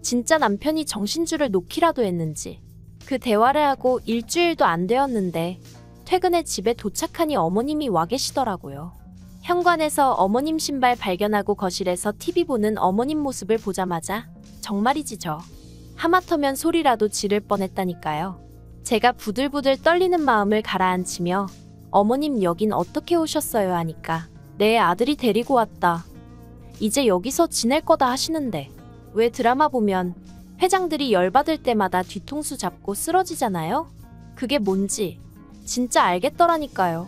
진짜 남편이 정신줄을 놓기라도 했는지 그 대화를 하고 일주일도 안 되었는데 퇴근해 집에 도착하니 어머님이 와 계시더라고요. 현관에서 어머님 신발 발견하고 거실에서 TV 보는 어머님 모습을 보자마자 정말이지 저. 하마터면 소리라도 지를 뻔했다니까요. 제가 부들부들 떨리는 마음을 가라앉히며 어머님 여긴 어떻게 오셨어요 하니까 내 아들이 데리고 왔다. 이제 여기서 지낼 거다 하시는데 왜 드라마 보면 회장들이 열받을 때마다 뒤통수 잡고 쓰러지잖아요? 그게 뭔지 진짜 알겠더라니까요.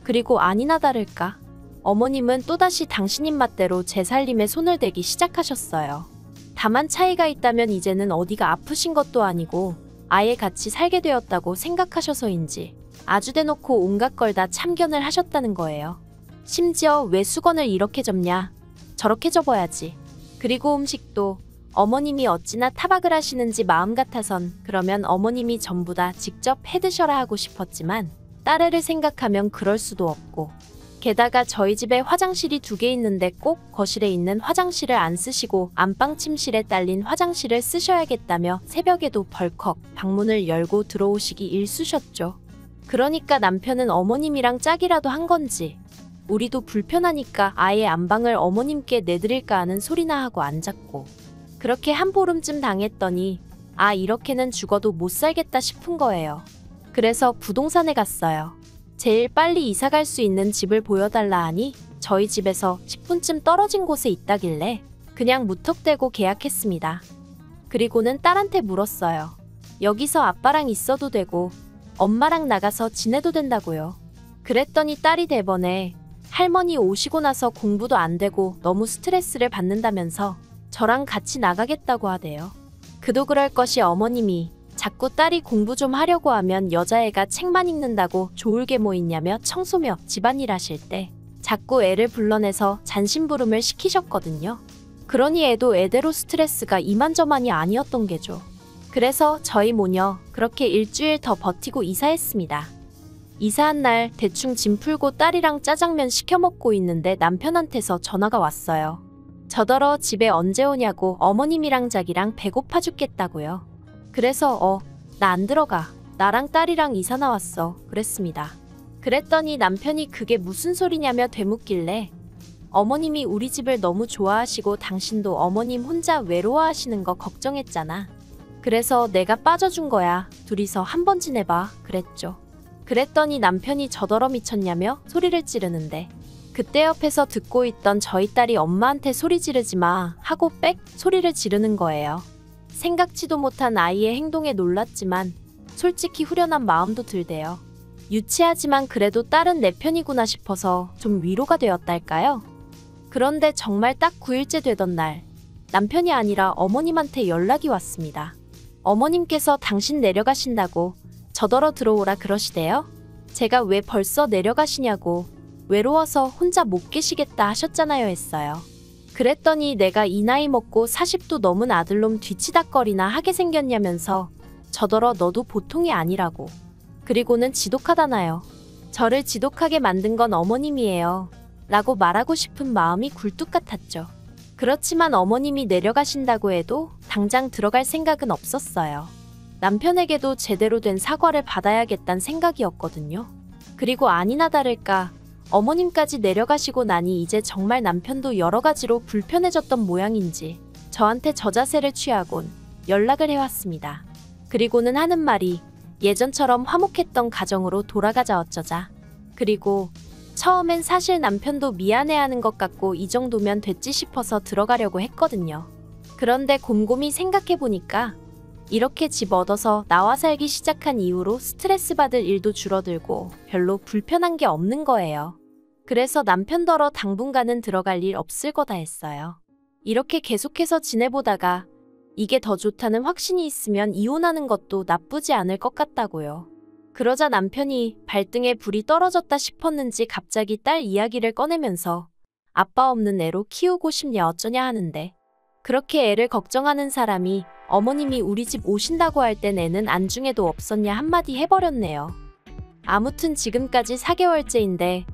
그리고 아니나 다를까 어머님은 또다시 당신 입맛대로 제 살림에 손을 대기 시작하셨어요. 다만 차이가 있다면 이제는 어디가 아프신 것도 아니고 아예 같이 살게 되었다고 생각하셔서인지 아주 대놓고 온갖 걸 다 참견을 하셨다는 거예요. 심지어 왜 수건을 이렇게 접냐? 저렇게 접어야지. 그리고 음식도 어머님이 어찌나 타박을 하시는지 마음 같아선 그러면 어머님이 전부 다 직접 해드셔라 하고 싶었지만 딸애를 생각하면 그럴 수도 없고 게다가 저희 집에 화장실이 2개 있는데 꼭 거실에 있는 화장실을 안 쓰시고 안방 침실에 딸린 화장실을 쓰셔야겠다며 새벽에도 벌컥 방문을 열고 들어오시기 일쑤셨죠. 그러니까 남편은 어머님이랑 짝이라도 한 건지 우리도 불편하니까 아예 안방을 어머님께 내드릴까 하는 소리나 하고 앉았고 그렇게 한 보름쯤 당했더니 이렇게는 죽어도 못 살겠다 싶은 거예요. 그래서 부동산에 갔어요. 제일 빨리 이사 갈 수 있는 집을 보여달라 하니 저희 집에서 10분쯤 떨어진 곳에 있다길래 그냥 무턱대고 계약했습니다. 그리고는 딸한테 물었어요. 여기서 아빠랑 있어도 되고 엄마랑 나가서 지내도 된다고요. 그랬더니 딸이 대번에 할머니 오시고 나서 공부도 안 되고 너무 스트레스를 받는다면서 저랑 같이 나가겠다고 하대요. 그도 그럴 것이 어머님이 자꾸 딸이 공부 좀 하려고 하면 여자애가 책만 읽는다고 좋을 게 뭐 있냐며 청소며 집안일 하실 때 자꾸 애를 불러내서 잔심부름을 시키셨거든요. 그러니 애도 애대로 스트레스가 이만저만이 아니었던 게죠. 그래서 저희 모녀 그렇게 일주일 더 버티고 이사했습니다. 이사한 날 대충 짐 풀고 딸이랑 짜장면 시켜 먹고 있는데 남편한테서 전화가 왔어요. 저더러 집에 언제 오냐고 어머님이랑 자기랑 배고파 죽겠다고요. 그래서 나 안 들어가. 나랑 딸이랑 이사 나왔어. 그랬습니다. 그랬더니 남편이 그게 무슨 소리냐며 되묻길래 어머님이 우리 집을 너무 좋아하시고 당신도 어머님 혼자 외로워하시는 거 걱정했잖아. 그래서 내가 빠져준 거야. 둘이서 한번 지내봐. 그랬죠. 그랬더니 남편이 저더러 미쳤냐며 소리를 지르는데 그때 옆에서 듣고 있던 저희 딸이 엄마한테 소리 지르지 마 하고 빽 소리를 지르는 거예요. 생각지도 못한 아이의 행동에 놀랐지만 솔직히 후련한 마음도 들대요. 유치하지만 그래도 딸은 내 편이구나 싶어서 좀 위로가 되었달까요? 그런데 정말 딱 9일째 되던 날 남편이 아니라 어머님한테 연락이 왔습니다. 어머님께서 당신 내려가신다고 저더러 들어오라 그러시대요. 제가 왜 벌써 내려가시냐고 외로워서 혼자 못 계시겠다 하셨잖아요 했어요. 그랬더니 내가 이 나이 먹고 40도 넘은 아들놈 뒤치다거리나 하게 생겼냐면서 저더러 너도 보통이 아니라고. 그리고는 지독하다나요. 저를 지독하게 만든 건 어머님이에요. 라고 말하고 싶은 마음이 굴뚝 같았죠. 그렇지만 어머님이 내려가신다고 해도 당장 들어갈 생각은 없었어요. 남편에게도 제대로 된 사과를 받아야겠다는 생각이었거든요. 그리고 아니나 다를까 어머님까지 내려가시고 나니 이제 정말 남편도 여러 가지로 불편해졌던 모양인지 저한테 저자세를 취하곤 연락을 해왔습니다. 그리고는 하는 말이 예전처럼 화목했던 가정으로 돌아가자 어쩌자. 그리고 처음엔 사실 남편도 미안해하는 것 같고 이 정도면 됐지 싶어서 들어가려고 했거든요. 그런데 곰곰이 생각해보니까 이렇게 집 얻어서 나와 살기 시작한 이후로 스트레스 받을 일도 줄어들고 별로 불편한 게 없는 거예요. 그래서 남편더러 당분간은 들어갈 일 없을 거다 했어요. 이렇게 계속해서 지내보다가 이게 더 좋다는 확신이 있으면 이혼하는 것도 나쁘지 않을 것 같다고요. 그러자 남편이 발등에 불이 떨어졌다 싶었는지 갑자기 딸 이야기를 꺼내면서 아빠 없는 애로 키우고 싶냐 어쩌냐 하는데, 그렇게 애를 걱정하는 사람이 어머님이 우리 집 오신다고 할 땐 애는 안중에도 없었냐 한마디 해버렸네요. 아무튼 지금까지 4개월째인데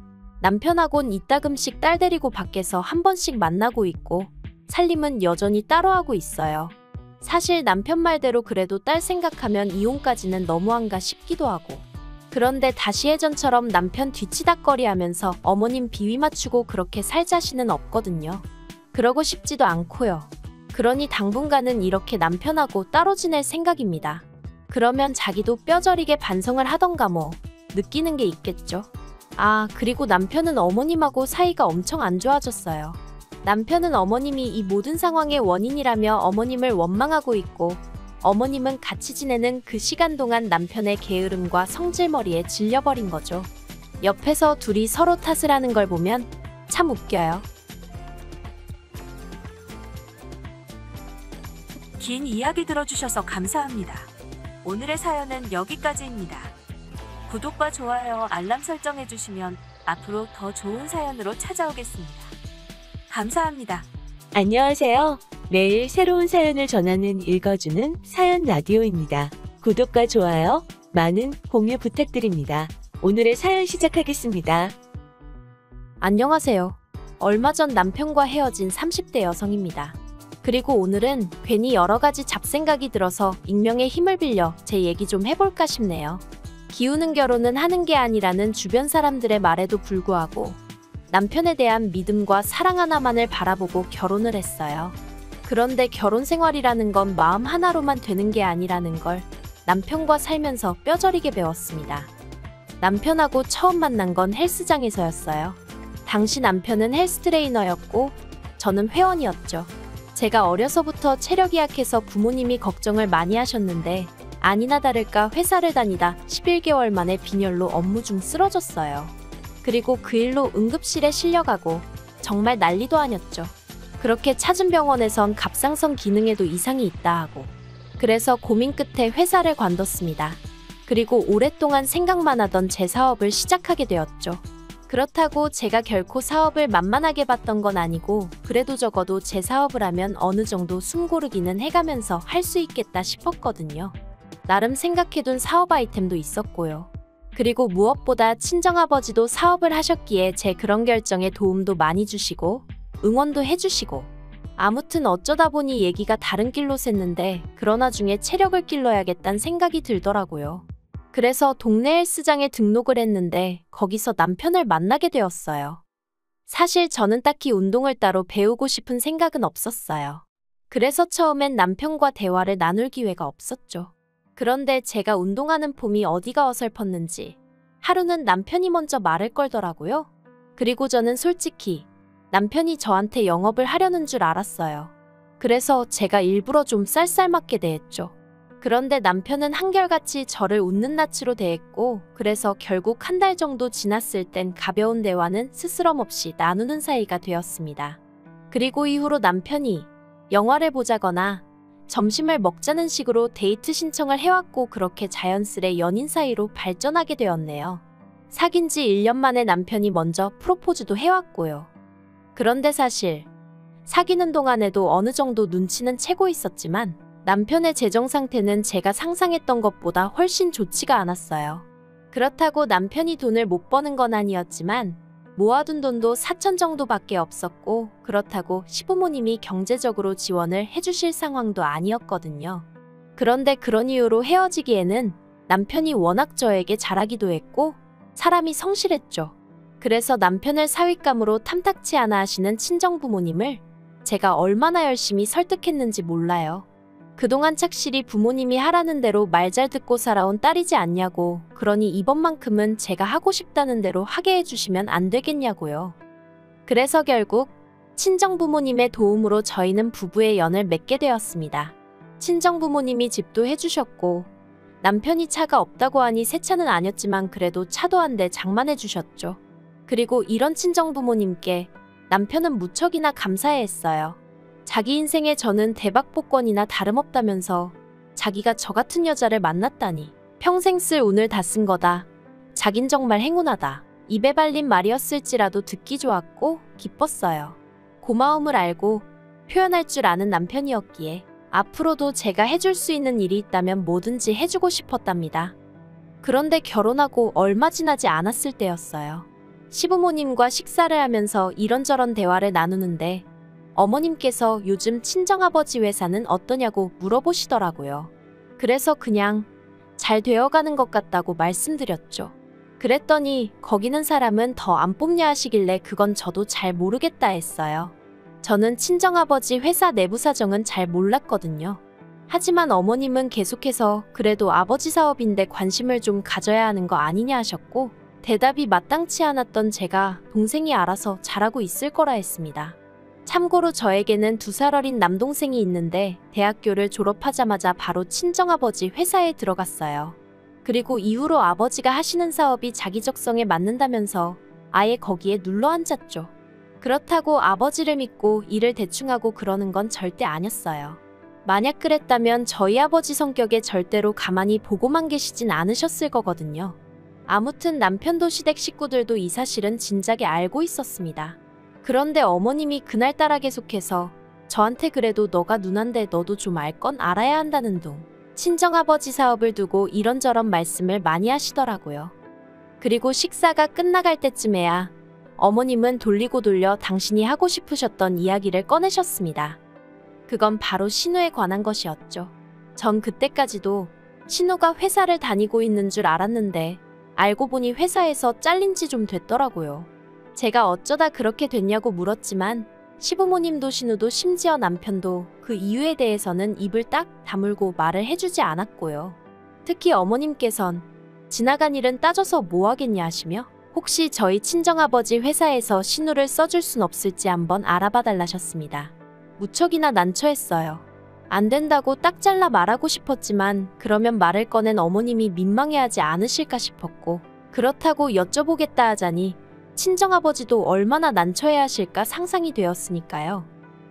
남편하곤 이따금씩 딸 데리고 밖에서 한 번씩 만나고 있고 살림은 여전히 따로 하고 있어요. 사실 남편 말대로 그래도 딸 생각하면 이혼까지는 너무한가 싶기도 하고, 그런데 다시 예전처럼 남편 뒤치다꺼리 하면서 어머님 비위 맞추고 그렇게 살 자신은 없거든요. 그러고 싶지도 않고요. 그러니 당분간은 이렇게 남편하고 따로 지낼 생각입니다. 그러면 자기도 뼈저리게 반성을 하던가 뭐 느끼는 게 있겠죠. 아, 그리고 남편은 어머님하고 사이가 엄청 안 좋아졌어요. 남편은 어머님이 이 모든 상황의 원인이라며 어머님을 원망하고 있고, 어머님은 같이 지내는 그 시간 동안 남편의 게으름과 성질머리에 질려버린 거죠. 옆에서 둘이 서로 탓을 하는 걸 보면 참 웃겨요. 긴 이야기 들어주셔서 감사합니다. 오늘의 사연은 여기까지입니다. 구독과 좋아요, 알람 설정해주시면 앞으로 더 좋은 사연으로 찾아오겠습니다. 감사합니다. 안녕하세요. 매일 새로운 사연을 전하는 읽어주는 사연 라디오입니다. 구독과 좋아요, 많은 공유 부탁드립니다. 오늘의 사연 시작하겠습니다. 안녕하세요. 얼마 전 남편과 헤어진 30대 여성입니다. 그리고 오늘은 괜히 여러 가지 잡생각이 들어서 익명의 힘을 빌려 제 얘기 좀 해볼까 싶네요. 기우는 결혼은 하는 게 아니라는 주변 사람들의 말에도 불구하고 남편에 대한 믿음과 사랑 하나만을 바라보고 결혼을 했어요. 그런데 결혼 생활이라는 건 마음 하나로만 되는 게 아니라는 걸 남편과 살면서 뼈저리게 배웠습니다. 남편하고 처음 만난 건 헬스장에서였어요. 당시 남편은 헬스 트레이너였고 저는 회원이었죠. 제가 어려서부터 체력이 약해서 부모님이 걱정을 많이 하셨는데 아니나 다를까 회사를 다니다 11개월 만에 빈혈로 업무 중 쓰러졌어요. 그리고 그 일로 응급실에 실려가고 정말 난리도 아니었죠. 그렇게 찾은 병원에선 갑상선 기능에도 이상이 있다 하고, 그래서 고민 끝에 회사를 관뒀습니다. 그리고 오랫동안 생각만 하던 제 사업을 시작하게 되었죠. 그렇다고 제가 결코 사업을 만만하게 봤던 건 아니고, 그래도 적어도 제 사업을 하면 어느 정도 숨 고르기는 해가면서 할 수 있겠다 싶었거든요. 나름 생각해둔 사업 아이템도 있었고요. 그리고 무엇보다 친정아버지도 사업을 하셨기에 제 그런 결정에 도움도 많이 주시고 응원도 해주시고, 아무튼 어쩌다 보니 얘기가 다른 길로 샜는데 그런 와중에 체력을 길러야겠다는 생각이 들더라고요. 그래서 동네 헬스장에 등록을 했는데 거기서 남편을 만나게 되었어요. 사실 저는 딱히 운동을 따로 배우고 싶은 생각은 없었어요. 그래서 처음엔 남편과 대화를 나눌 기회가 없었죠. 그런데 제가 운동하는 폼이 어디가 어설펐는지 하루는 남편이 먼저 말을 걸더라고요. 그리고 저는 솔직히 남편이 저한테 영업을 하려는 줄 알았어요. 그래서 제가 일부러 좀 쌀쌀맞게 대했죠. 그런데 남편은 한결같이 저를 웃는 낯으로 대했고, 그래서 결국 한 달 정도 지났을 땐 가벼운 대화는 스스럼 없이 나누는 사이가 되었습니다. 그리고 이후로 남편이 영화를 보자거나 점심을 먹자는 식으로 데이트 신청을 해왔고, 그렇게 자연스레 연인 사이로 발전하게 되었네요. 사귄 지 1년 만에 남편이 먼저 프로포즈도 해왔고요. 그런데 사실 사귀는 동안에도 어느 정도 눈치는 채고 있었지만 남편의 재정 상태는 제가 상상했던 것보다 훨씬 좋지가 않았어요. 그렇다고 남편이 돈을 못 버는 건 아니었지만 모아둔 돈도 4천 정도밖에 없었고, 그렇다고 시부모님이 경제적으로 지원을 해주실 상황도 아니었거든요. 그런데 그런 이유로 헤어지기에는 남편이 워낙 저에게 잘하기도 했고 사람이 성실했죠. 그래서 남편을 사윗감으로 탐탁치 않아 하시는 친정부모님을 제가 얼마나 열심히 설득했는지 몰라요. 그동안 착실히 부모님이 하라는 대로 말 잘 듣고 살아온 딸이지 않냐고, 그러니 이번만큼은 제가 하고 싶다는 대로 하게 해주시면 안 되겠냐고요. 그래서 결국 친정부모님의 도움으로 저희는 부부의 연을 맺게 되었습니다. 친정부모님이 집도 해주셨고 남편이 차가 없다고 하니 새 차는 아니었지만 그래도 차도 한 대 장만해 주셨죠. 그리고 이런 친정부모님께 남편은 무척이나 감사해했어요. 자기 인생에 저는 대박복권이나 다름없다면서 자기가 저 같은 여자를 만났다니 평생 쓸 운을 다 쓴 거다. 자긴 정말 행운하다. 입에 발린 말이었을지라도 듣기 좋았고 기뻤어요. 고마움을 알고 표현할 줄 아는 남편이었기에 앞으로도 제가 해줄 수 있는 일이 있다면 뭐든지 해주고 싶었답니다. 그런데 결혼하고 얼마 지나지 않았을 때였어요. 시부모님과 식사를 하면서 이런저런 대화를 나누는데 어머님께서 요즘 친정아버지 회사는 어떠냐고 물어보시더라고요. 그래서 그냥 잘 되어가는 것 같다고 말씀드렸죠. 그랬더니 거기는 사람은 더 안 뽑냐 하시길래 그건 저도 잘 모르겠다 했어요. 저는 친정아버지 회사 내부 사정은 잘 몰랐거든요. 하지만 어머님은 계속해서 그래도 아버지 사업인데 관심을 좀 가져야 하는 거 아니냐 하셨고 대답이 마땅치 않았던 제가 동생이 알아서 잘하고 있을 거라 했습니다. 참고로 저에게는 2살 어린 남동생이 있는데 대학교를 졸업하자마자 바로 친정아버지 회사에 들어갔어요. 그리고 이후로 아버지가 하시는 사업이 자기 적성에 맞는다면서 아예 거기에 눌러 앉았죠. 그렇다고 아버지를 믿고 일을 대충하고 그러는 건 절대 아니었어요. 만약 그랬다면 저희 아버지 성격에 절대로 가만히 보고만 계시진 않으셨을 거거든요. 아무튼 남편도 시댁 식구들도 이 사실은 진작에 알고 있었습니다. 그런데 어머님이 그날따라 계속해서 저한테 그래도 너가 누난데 너도 좀 알 건 알아야 한다는 둥 친정아버지 사업을 두고 이런저런 말씀을 많이 하시더라고요. 그리고 식사가 끝나갈 때쯤에야 어머님은 돌리고 돌려 당신이 하고 싶으셨던 이야기를 꺼내셨습니다. 그건 바로 신우에 관한 것이었죠. 전 그때까지도 신우가 회사를 다니고 있는 줄 알았는데 알고 보니 회사에서 잘린 지 좀 됐더라고요. 제가 어쩌다 그렇게 됐냐고 물었지만 시부모님도 신우도 심지어 남편도 그 이유에 대해서는 입을 딱 다물고 말을 해주지 않았고요. 특히 어머님께선 지나간 일은 따져서 뭐 하겠냐 하시며 혹시 저희 친정아버지 회사에서 신우를 써줄 순 없을지 한번 알아봐 달라셨습니다. 무척이나 난처했어요. 안 된다고 딱 잘라 말하고 싶었지만 그러면 말을 꺼낸 어머님이 민망해하지 않으실까 싶었고 그렇다고 여쭤보겠다 하자니 친정아버지도 얼마나 난처해 하실까 상상이 되었으니까요.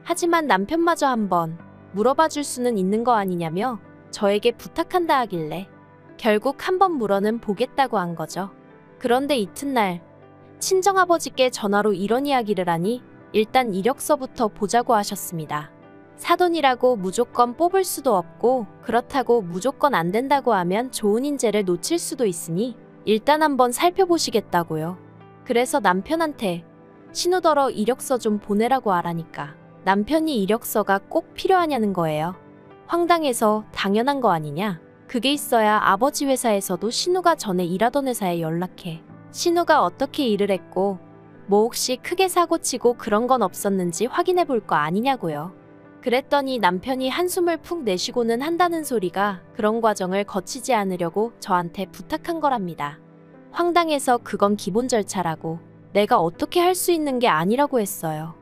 하지만 남편마저 한번 물어봐 줄 수는 있는 거 아니냐며 저에게 부탁한다 하길래 결국 한번 물어는 보겠다고 한 거죠. 그런데 이튿날 친정아버지께 전화로 이런 이야기를 하니 일단 이력서부터 보자고 하셨습니다. 사돈이라고 무조건 뽑을 수도 없고 그렇다고 무조건 안 된다고 하면 좋은 인재를 놓칠 수도 있으니 일단 한번 살펴보시겠다고요. 그래서 남편한테 신우더러 이력서 좀 보내라고 하라니까 남편이 이력서가 꼭 필요하냐는 거예요. 황당해서 당연한 거 아니냐? 그게 있어야 아버지 회사에서도 신우가 전에 일하던 회사에 연락해 신우가 어떻게 일을 했고 뭐 혹시 크게 사고치고 그런 건 없었는지 확인해 볼 거 아니냐고요. 그랬더니 남편이 한숨을 푹 내쉬고는 한다는 소리가 그런 과정을 거치지 않으려고 저한테 부탁한 거랍니다. 황당해서 그건 기본 절차라고 내가 어떻게 할 수 있는 게 아니라고 했어요.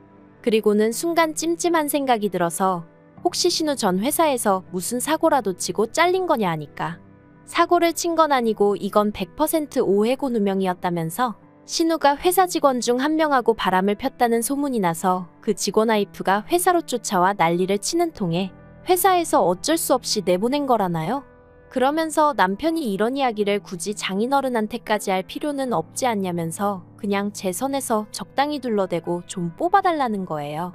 그리고는 순간 찜찜한 생각이 들어서 혹시 신우 전 회사에서 무슨 사고라도 치고 잘린 거냐 하니까 사고를 친 건 아니고 이건 100% 오해고 누명이었다면서 신우가 회사 직원 중 한 명하고 바람을 폈다는 소문이 나서 그 직원 와이프가 회사로 쫓아와 난리를 치는 통에 회사에서 어쩔 수 없이 내보낸 거라나요? 그러면서 남편이 이런 이야기를 굳이 장인어른한테까지 할 필요는 없지 않냐면서 그냥 제 선에서 적당히 둘러대고 좀 뽑아달라는 거예요.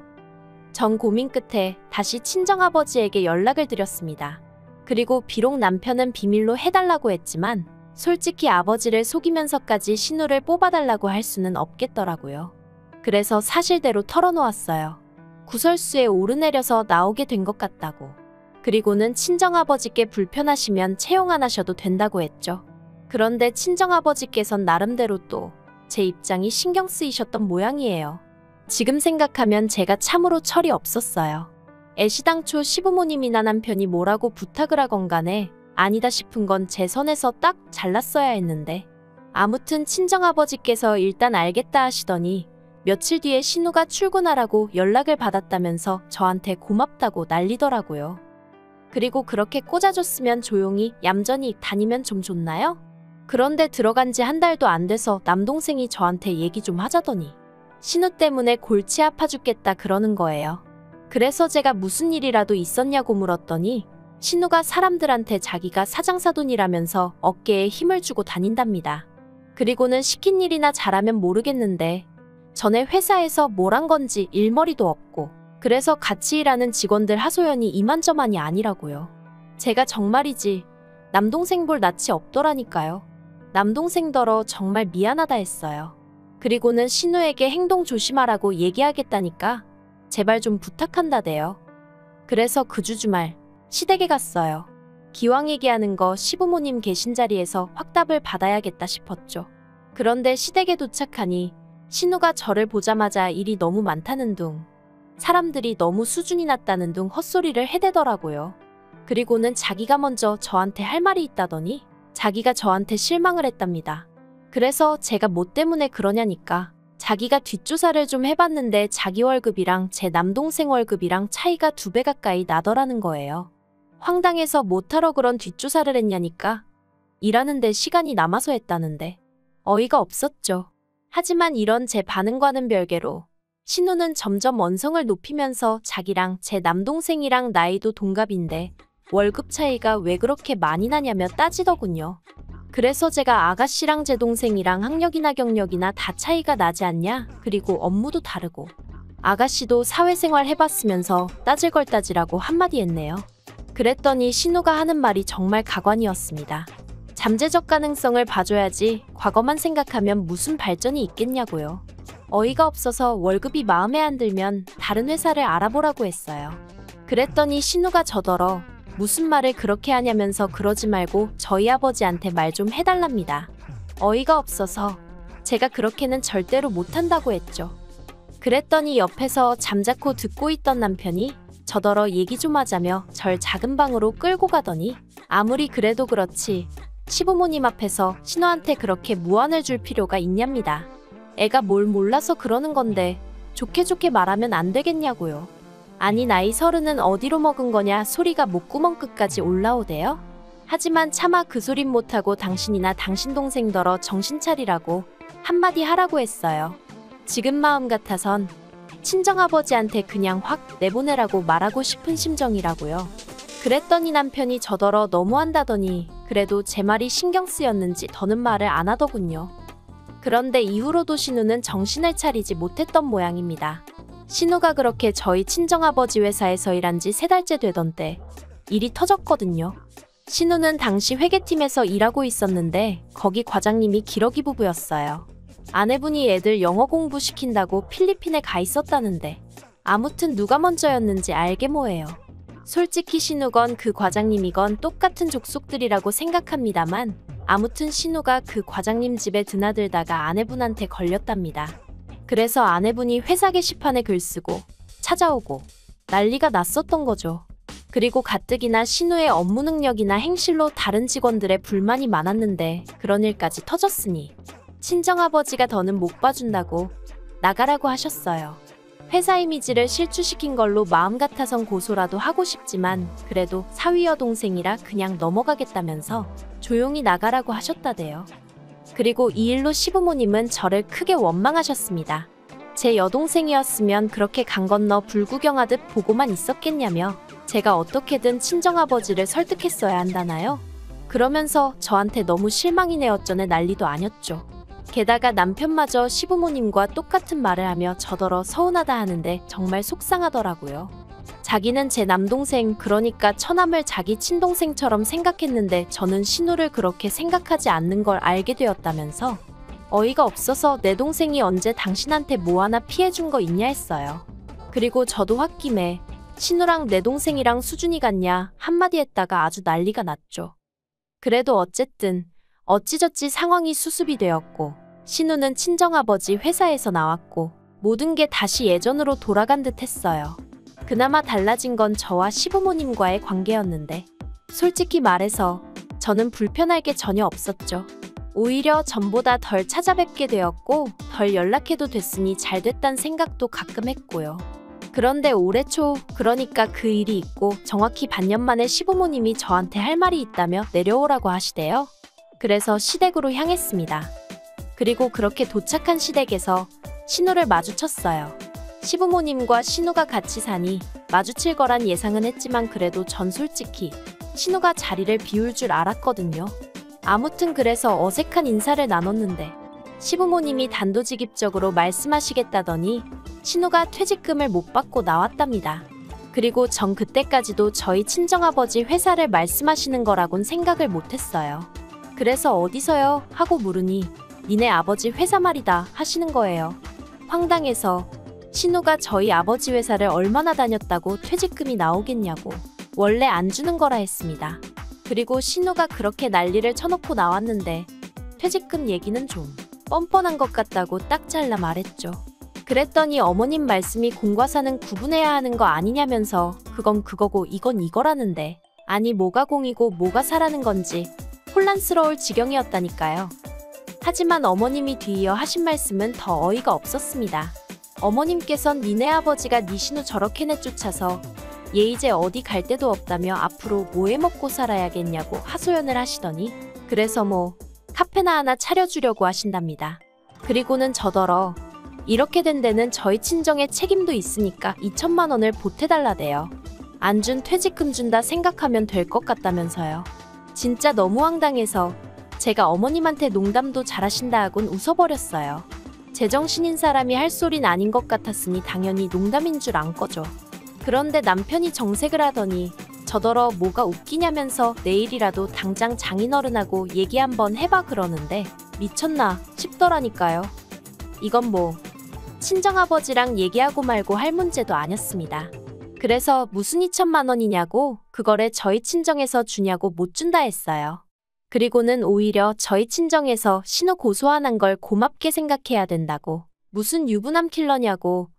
전 고민 끝에 다시 친정아버지에게 연락을 드렸습니다. 그리고 비록 남편은 비밀로 해달라고 했지만 솔직히 아버지를 속이면서까지 신우를 뽑아달라고 할 수는 없겠더라고요. 그래서 사실대로 털어놓았어요. 구설수에 오르내려서 나오게 된 것 같다고. 그리고는 친정아버지께 불편하시면 채용 안 하셔도 된다고 했죠. 그런데 친정아버지께선 나름대로 또 제 입장이 신경 쓰이셨던 모양이에요. 지금 생각하면 제가 참으로 철이 없었어요. 애시당초 시부모님이나 남편이 뭐라고 부탁을 하건 간에 아니다 싶은 건 제 선에서 딱 잘랐어야 했는데 아무튼 친정아버지께서 일단 알겠다 하시더니 며칠 뒤에 신우가 출근하라고 연락을 받았다면서 저한테 고맙다고 난리더라고요. 그리고 그렇게 꽂아줬으면 조용히 얌전히 다니면 좀 좋나요? 그런데 들어간 지 한 달도 안 돼서 남동생이 저한테 얘기 좀 하자더니 신우 때문에 골치 아파 죽겠다 그러는 거예요. 그래서 제가 무슨 일이라도 있었냐고 물었더니 신우가 사람들한테 자기가 사장사돈이라면서 어깨에 힘을 주고 다닌답니다. 그리고는 시킨 일이나 잘하면 모르겠는데 전에 회사에서 뭘 한 건지 일머리도 없고 그래서 같이 일하는 직원들 하소연이 이만저만이 아니라고요. 제가 정말이지 남동생 볼 낯이 없더라니까요. 남동생더러 정말 미안하다 했어요. 그리고는 신우에게 행동 조심하라고 얘기하겠다니까 제발 좀 부탁한다대요. 그래서 그 주주말 시댁에 갔어요. 기왕 얘기하는 거 시부모님 계신 자리에서 확답을 받아야겠다 싶었죠. 그런데 시댁에 도착하니 신우가 저를 보자마자 일이 너무 많다는 둥, 사람들이 너무 수준이 낮다는 둥 헛소리를 해대더라고요. 그리고는 자기가 먼저 저한테 할 말이 있다더니 자기가 저한테 실망을 했답니다. 그래서 제가 뭐 때문에 그러냐니까 자기가 뒷조사를 좀 해봤는데 자기 월급이랑 제 남동생 월급이랑 차이가 2배 가까이 나더라는 거예요. 황당해서 못하러 그런 뒷조사를 했냐니까 일하는데 시간이 남아서 했다는데 어이가 없었죠. 하지만 이런 제 반응과는 별개로 신우는 점점 언성을 높이면서 자기랑 제 남동생이랑 나이도 동갑인데 월급 차이가 왜 그렇게 많이 나냐며 따지더군요. 그래서 제가 아가씨랑 제 동생이랑 학력이나 경력이나 다 차이가 나지 않냐? 그리고 업무도 다르고 아가씨도 사회생활 해봤으면서 따질 걸 따지라고 한마디 했네요. 그랬더니 신우가 하는 말이 정말 가관이었습니다. 잠재적 가능성을 봐줘야지 과거만 생각하면 무슨 발전이 있겠냐고요. 어이가 없어서 월급이 마음에 안 들면 다른 회사를 알아보라고 했어요. 그랬더니 신우가 저더러 무슨 말을 그렇게 하냐면서 그러지 말고 저희 아버지한테 말 좀 해달랍니다. 어이가 없어서 제가 그렇게는 절대로 못한다고 했죠. 그랬더니 옆에서 잠자코 듣고 있던 남편이 저더러 얘기 좀 하자며 절 작은 방으로 끌고 가더니 아무리 그래도 그렇지 시부모님 앞에서 신우한테 그렇게 무안을 줄 필요가 있냐입니다. 애가 뭘 몰라서 그러는 건데 좋게 좋게 말하면 안 되겠냐고요. 아니 나이 30은 어디로 먹은 거냐 소리가 목구멍 끝까지 올라오대요. 하지만 차마 그 소린 못하고 당신이나 당신 동생더러 정신 차리라고 한마디 하라고 했어요. 지금 마음 같아선 친정아버지한테 그냥 확 내보내라고 말하고 싶은 심정이라고요. 그랬더니 남편이 저더러 너무한다더니 그래도 제 말이 신경 쓰였는지 더는 말을 안 하더군요. 그런데 이후로도 신우는 정신을 차리지 못했던 모양입니다. 신우가 그렇게 저희 친정아버지 회사에서 일한 지 3달째 되던 때 일이 터졌거든요. 신우는 당시 회계팀에서 일하고 있었는데 거기 과장님이 기러기 부부였어요. 아내분이 애들 영어 공부시킨다고 필리핀에 가 있었다는데 아무튼 누가 먼저였는지 알게 뭐예요. 솔직히 신우건 그 과장님이건 똑같은 족속들이라고 생각합니다만 아무튼 신우가 그 과장님 집에 드나들다가 아내분한테 걸렸답니다. 그래서 아내분이 회사 게시판에 글 쓰고 찾아오고 난리가 났었던 거죠. 그리고 가뜩이나 신우의 업무 능력이나 행실로 다른 직원들의 불만이 많았는데 그런 일까지 터졌으니 친정아버지가 더는 못 봐준다고 나가라고 하셨어요. 회사 이미지를 실추시킨 걸로 마음 같아선 고소라도 하고 싶지만 그래도 사위 여동생이라 그냥 넘어가겠다면서 조용히 나가라고 하셨다대요. 그리고 이 일로 시부모님은 저를 크게 원망하셨습니다. 제 여동생이었으면 그렇게 강 건너 불구경하듯 보고만 있었겠냐며 제가 어떻게든 친정아버지를 설득했어야 한다나요? 그러면서 저한테 너무 실망이네 어쩌네 난리도 아녔죠. 게다가 남편마저 시부모님과 똑같은 말을 하며 저더러 서운하다 하는데 정말 속상하더라고요. 자기는 제 남동생 그러니까 처남을 자기 친동생처럼 생각했는데 저는 신우를 그렇게 생각하지 않는 걸 알게 되었다면서 어이가 없어서 내 동생이 언제 당신한테 뭐 하나 피해준 거 있냐 했어요. 그리고 저도 홧김에 신우랑 내 동생이랑 수준이 같냐 한마디 했다가 아주 난리가 났죠. 그래도 어쨌든 어찌저찌 상황이 수습이 되었고 신우는 친정아버지 회사에서 나왔고 모든 게 다시 예전으로 돌아간 듯 했어요. 그나마 달라진 건 저와 시부모님과의 관계였는데 솔직히 말해서 저는 불편할 게 전혀 없었죠. 오히려 전보다 덜 찾아뵙게 되었고 덜 연락해도 됐으니 잘 됐단 생각도 가끔 했고요. 그런데 올해 초, 그러니까 그 일이 있고 정확히 반년 만에 시부모님이 저한테 할 말이 있다며 내려오라고 하시대요. 그래서 시댁으로 향했습니다. 그리고 그렇게 도착한 시댁에서 신우를 마주쳤어요. 시부모님과 신우가 같이 사니 마주칠 거란 예상은 했지만 그래도 전 솔직히 신우가 자리를 비울 줄 알았거든요. 아무튼 그래서 어색한 인사를 나눴는데 시부모님이 단도직입적으로 말씀하시겠다더니 신우가 퇴직금을 못 받고 나왔답니다. 그리고 전 그때까지도 저희 친정아버지 회사를 말씀하시는 거라곤 생각을 못했어요. 그래서 어디서요? 하고 물으니 니네 아버지 회사 말이다 하시는 거예요. 황당해서 신우가 저희 아버지 회사를 얼마나 다녔다고 퇴직금이 나오겠냐고 원래 안 주는 거라 했습니다. 그리고 신우가 그렇게 난리를 쳐놓고 나왔는데 퇴직금 얘기는 좀 뻔뻔한 것 같다고 딱 잘라 말했죠. 그랬더니 어머님 말씀이 공과 사는 구분해야 하는 거 아니냐면서 그건 그거고 이건 이거라는데 아니 뭐가 공이고 뭐가 사라는 건지 혼란스러울 지경이었다니까요. 하지만 어머님이 뒤이어 하신 말씀은 더 어이가 없었습니다. 어머님께선 니네 아버지가 니 신우 저렇게 내쫓아서 얘 이제 어디 갈 데도 없다며 앞으로 뭐 해먹고 살아야겠냐고 하소연을 하시더니 그래서 뭐 카페나 하나 차려주려고 하신답니다. 그리고는 저더러 이렇게 된 데는 저희 친정에 책임도 있으니까 2천만 원을 보태달라대요. 안 준 퇴직금 준다 생각하면 될 것 같다면서요. 진짜 너무 황당해서 제가 어머님한테 농담도 잘하신다 하곤 웃어버렸어요. 제정신인 사람이 할 소린 아닌 것 같았으니 당연히 농담인 줄 안 거죠. 그런데 남편이 정색을 하더니 저더러 뭐가 웃기냐면서 내일이라도 당장 장인어른하고 얘기 한번 해봐 그러는데 미쳤나 싶더라니까요. 이건 뭐 친정아버지랑 얘기하고 말고 할 문제도 아니었습니다. 그래서 무슨 2천만 원이냐고 그거를 저희 친정에서 주냐고 못 준다 했어요. 그리고는 오히려 저희 친정에서 신우 고소하는 걸 고맙게 생각해야 된다고 무슨 유부남 킬러냐고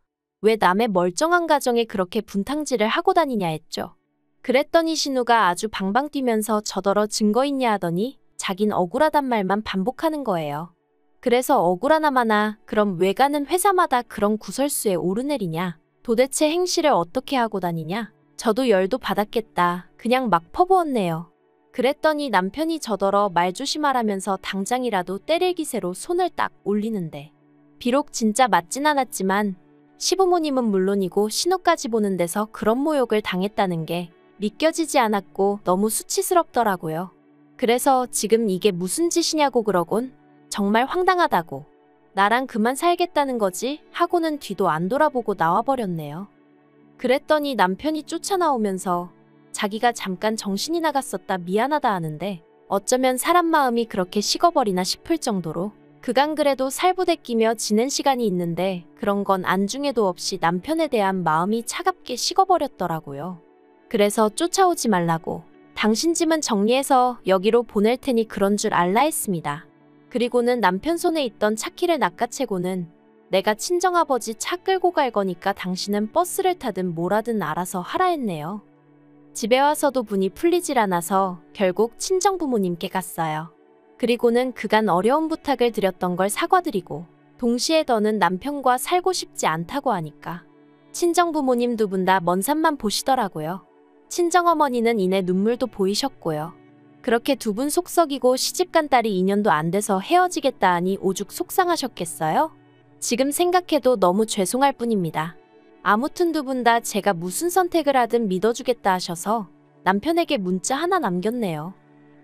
왜 남의 멀쩡한 가정에 그렇게 분탕질을 하고 다니냐 했죠. 그랬더니 신우가 아주 방방 뛰면서 저더러 증거 있냐 하더니 자긴 억울하단 말만 반복하는 거예요. 그래서 억울하나마나 그럼 왜 가는 회사마다 그런 구설수에 오르내리냐? 도대체 행실을 어떻게 하고 다니냐? 저도 열도 받았겠다. 그냥 막 퍼부었네요. 그랬더니 남편이 저더러 말 조심하라면서 당장이라도 때릴 기세로 손을 딱 올리는데 비록 진짜 맞진 않았지만 시부모님은 물론이고 신우까지 보는 데서 그런 모욕을 당했다는 게 믿겨지지 않았고 너무 수치스럽더라고요. 그래서 지금 이게 무슨 짓이냐고 그러곤 정말 황당하다고 나랑 그만 살겠다는 거지 하고는 뒤도 안 돌아보고 나와버렸네요. 그랬더니 남편이 쫓아나오면서 자기가 잠깐 정신이 나갔었다 미안하다 하는데 어쩌면 사람 마음이 그렇게 식어버리나 싶을 정도로 그간 그래도 살부대끼며 지낸 시간이 있는데 그런 건 안중에도 없이 남편에 대한 마음이 차갑게 식어버렸더라고요. 그래서 쫓아오지 말라고 당신 짐은 정리해서 여기로 보낼 테니 그런 줄 알라 했습니다. 그리고는 남편 손에 있던 차키를 낚아채고는 내가 친정아버지 차 끌고 갈 거니까 당신은 버스를 타든 뭐라든 알아서 하라 했네요. 집에 와서도 분이 풀리질 않아서 결국 친정부모님께 갔어요. 그리고는 그간 어려운 부탁을 드렸던 걸 사과드리고 동시에 더는 남편과 살고 싶지 않다고 하니까 친정부모님 두 분 다 먼 산만 보시더라고요. 친정어머니는 이내 눈물도 보이셨고요. 그렇게 두 분 속썩이고 시집간 딸이 2년도 안 돼서 헤어지겠다 하니 오죽 속상하셨겠어요? 지금 생각해도 너무 죄송할 뿐입니다. 아무튼 두 분 다 제가 무슨 선택을 하든 믿어주겠다 하셔서 남편에게 문자 하나 남겼네요.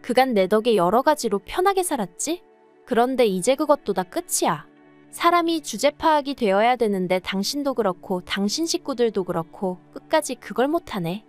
그간 내 덕에 여러 가지로 편하게 살았지? 그런데 이제 그것도 다 끝이야. 사람이 주제 파악이 되어야 되는데 당신도 그렇고 당신 식구들도 그렇고 끝까지 그걸 못하네.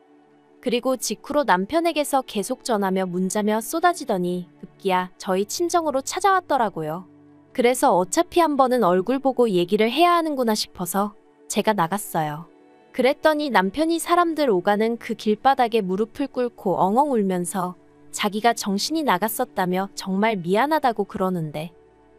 그리고 직후로 남편에게서 계속 전화며 문자며 쏟아지더니 급기야 저희 친정으로 찾아왔더라고요. 그래서 어차피 한 번은 얼굴 보고 얘기를 해야 하는구나 싶어서 제가 나갔어요. 그랬더니 남편이 사람들 오가는 그 길바닥에 무릎을 꿇고 엉엉 울면서 자기가 정신이 나갔었다며 정말 미안하다고 그러는데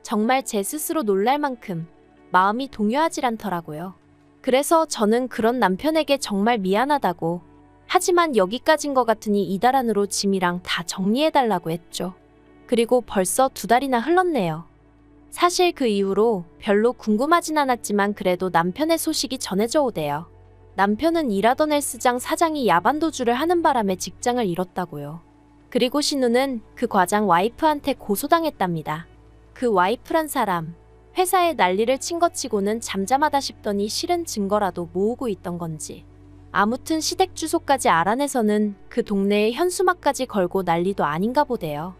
정말 제 스스로 놀랄 만큼 마음이 동요하질 않더라고요. 그래서 저는 그런 남편에게 정말 미안하다고, 하지만 여기까진 것 같으니 이달 안으로 짐이랑 다 정리해달라고 했죠. 그리고 벌써 2달이나 흘렀네요. 사실 그 이후로 별로 궁금하진 않았지만 그래도 남편의 소식이 전해져 오대요. 남편은 일하던 헬스장 사장이 야반도주를 하는 바람에 직장을 잃었다고요. 그리고 신우는 그 과장 와이프한테 고소당했답니다. 그 와이프란 사람, 회사에 난리를 친 것 치고는 잠잠하다 싶더니 실은 증거라도 모으고 있던 건지. 아무튼 시댁 주소까지 알아내서는 그 동네에 현수막까지 걸고 난리도 아닌가 보대요.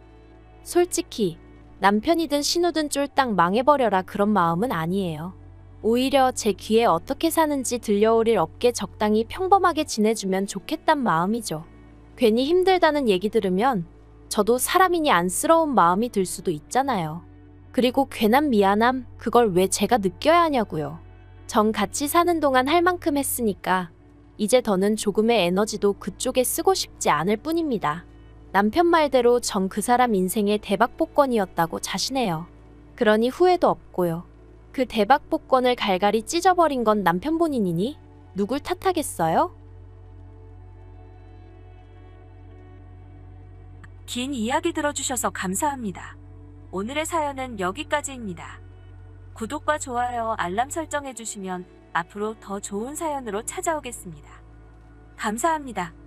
솔직히 남편이든 신우든 쫄딱 망해버려라 그런 마음은 아니에요. 오히려 제 귀에 어떻게 사는지 들려올 일 없게 적당히 평범하게 지내주면 좋겠단 마음이죠. 괜히 힘들다는 얘기 들으면 저도 사람이니 안쓰러운 마음이 들 수도 있잖아요. 그리고 괜한 미안함, 그걸 왜 제가 느껴야 하냐고요. 전 같이 사는 동안 할 만큼 했으니까 이제 더는 조금의 에너지도 그쪽에 쓰고 싶지 않을 뿐입니다. 남편 말대로 전 그 사람 인생의 대박 복권이었다고 자신해요. 그러니 후회도 없고요. 그 대박 복권을 갈갈이 찢어버린 건 남편 본인이니 누굴 탓하겠어요? 긴 이야기 들어주셔서 감사합니다. 오늘의 사연은 여기까지입니다. 구독과 좋아요, 알람 설정해주시면 앞으로 더 좋은 사연으로 찾아오겠습니다. 감사합니다.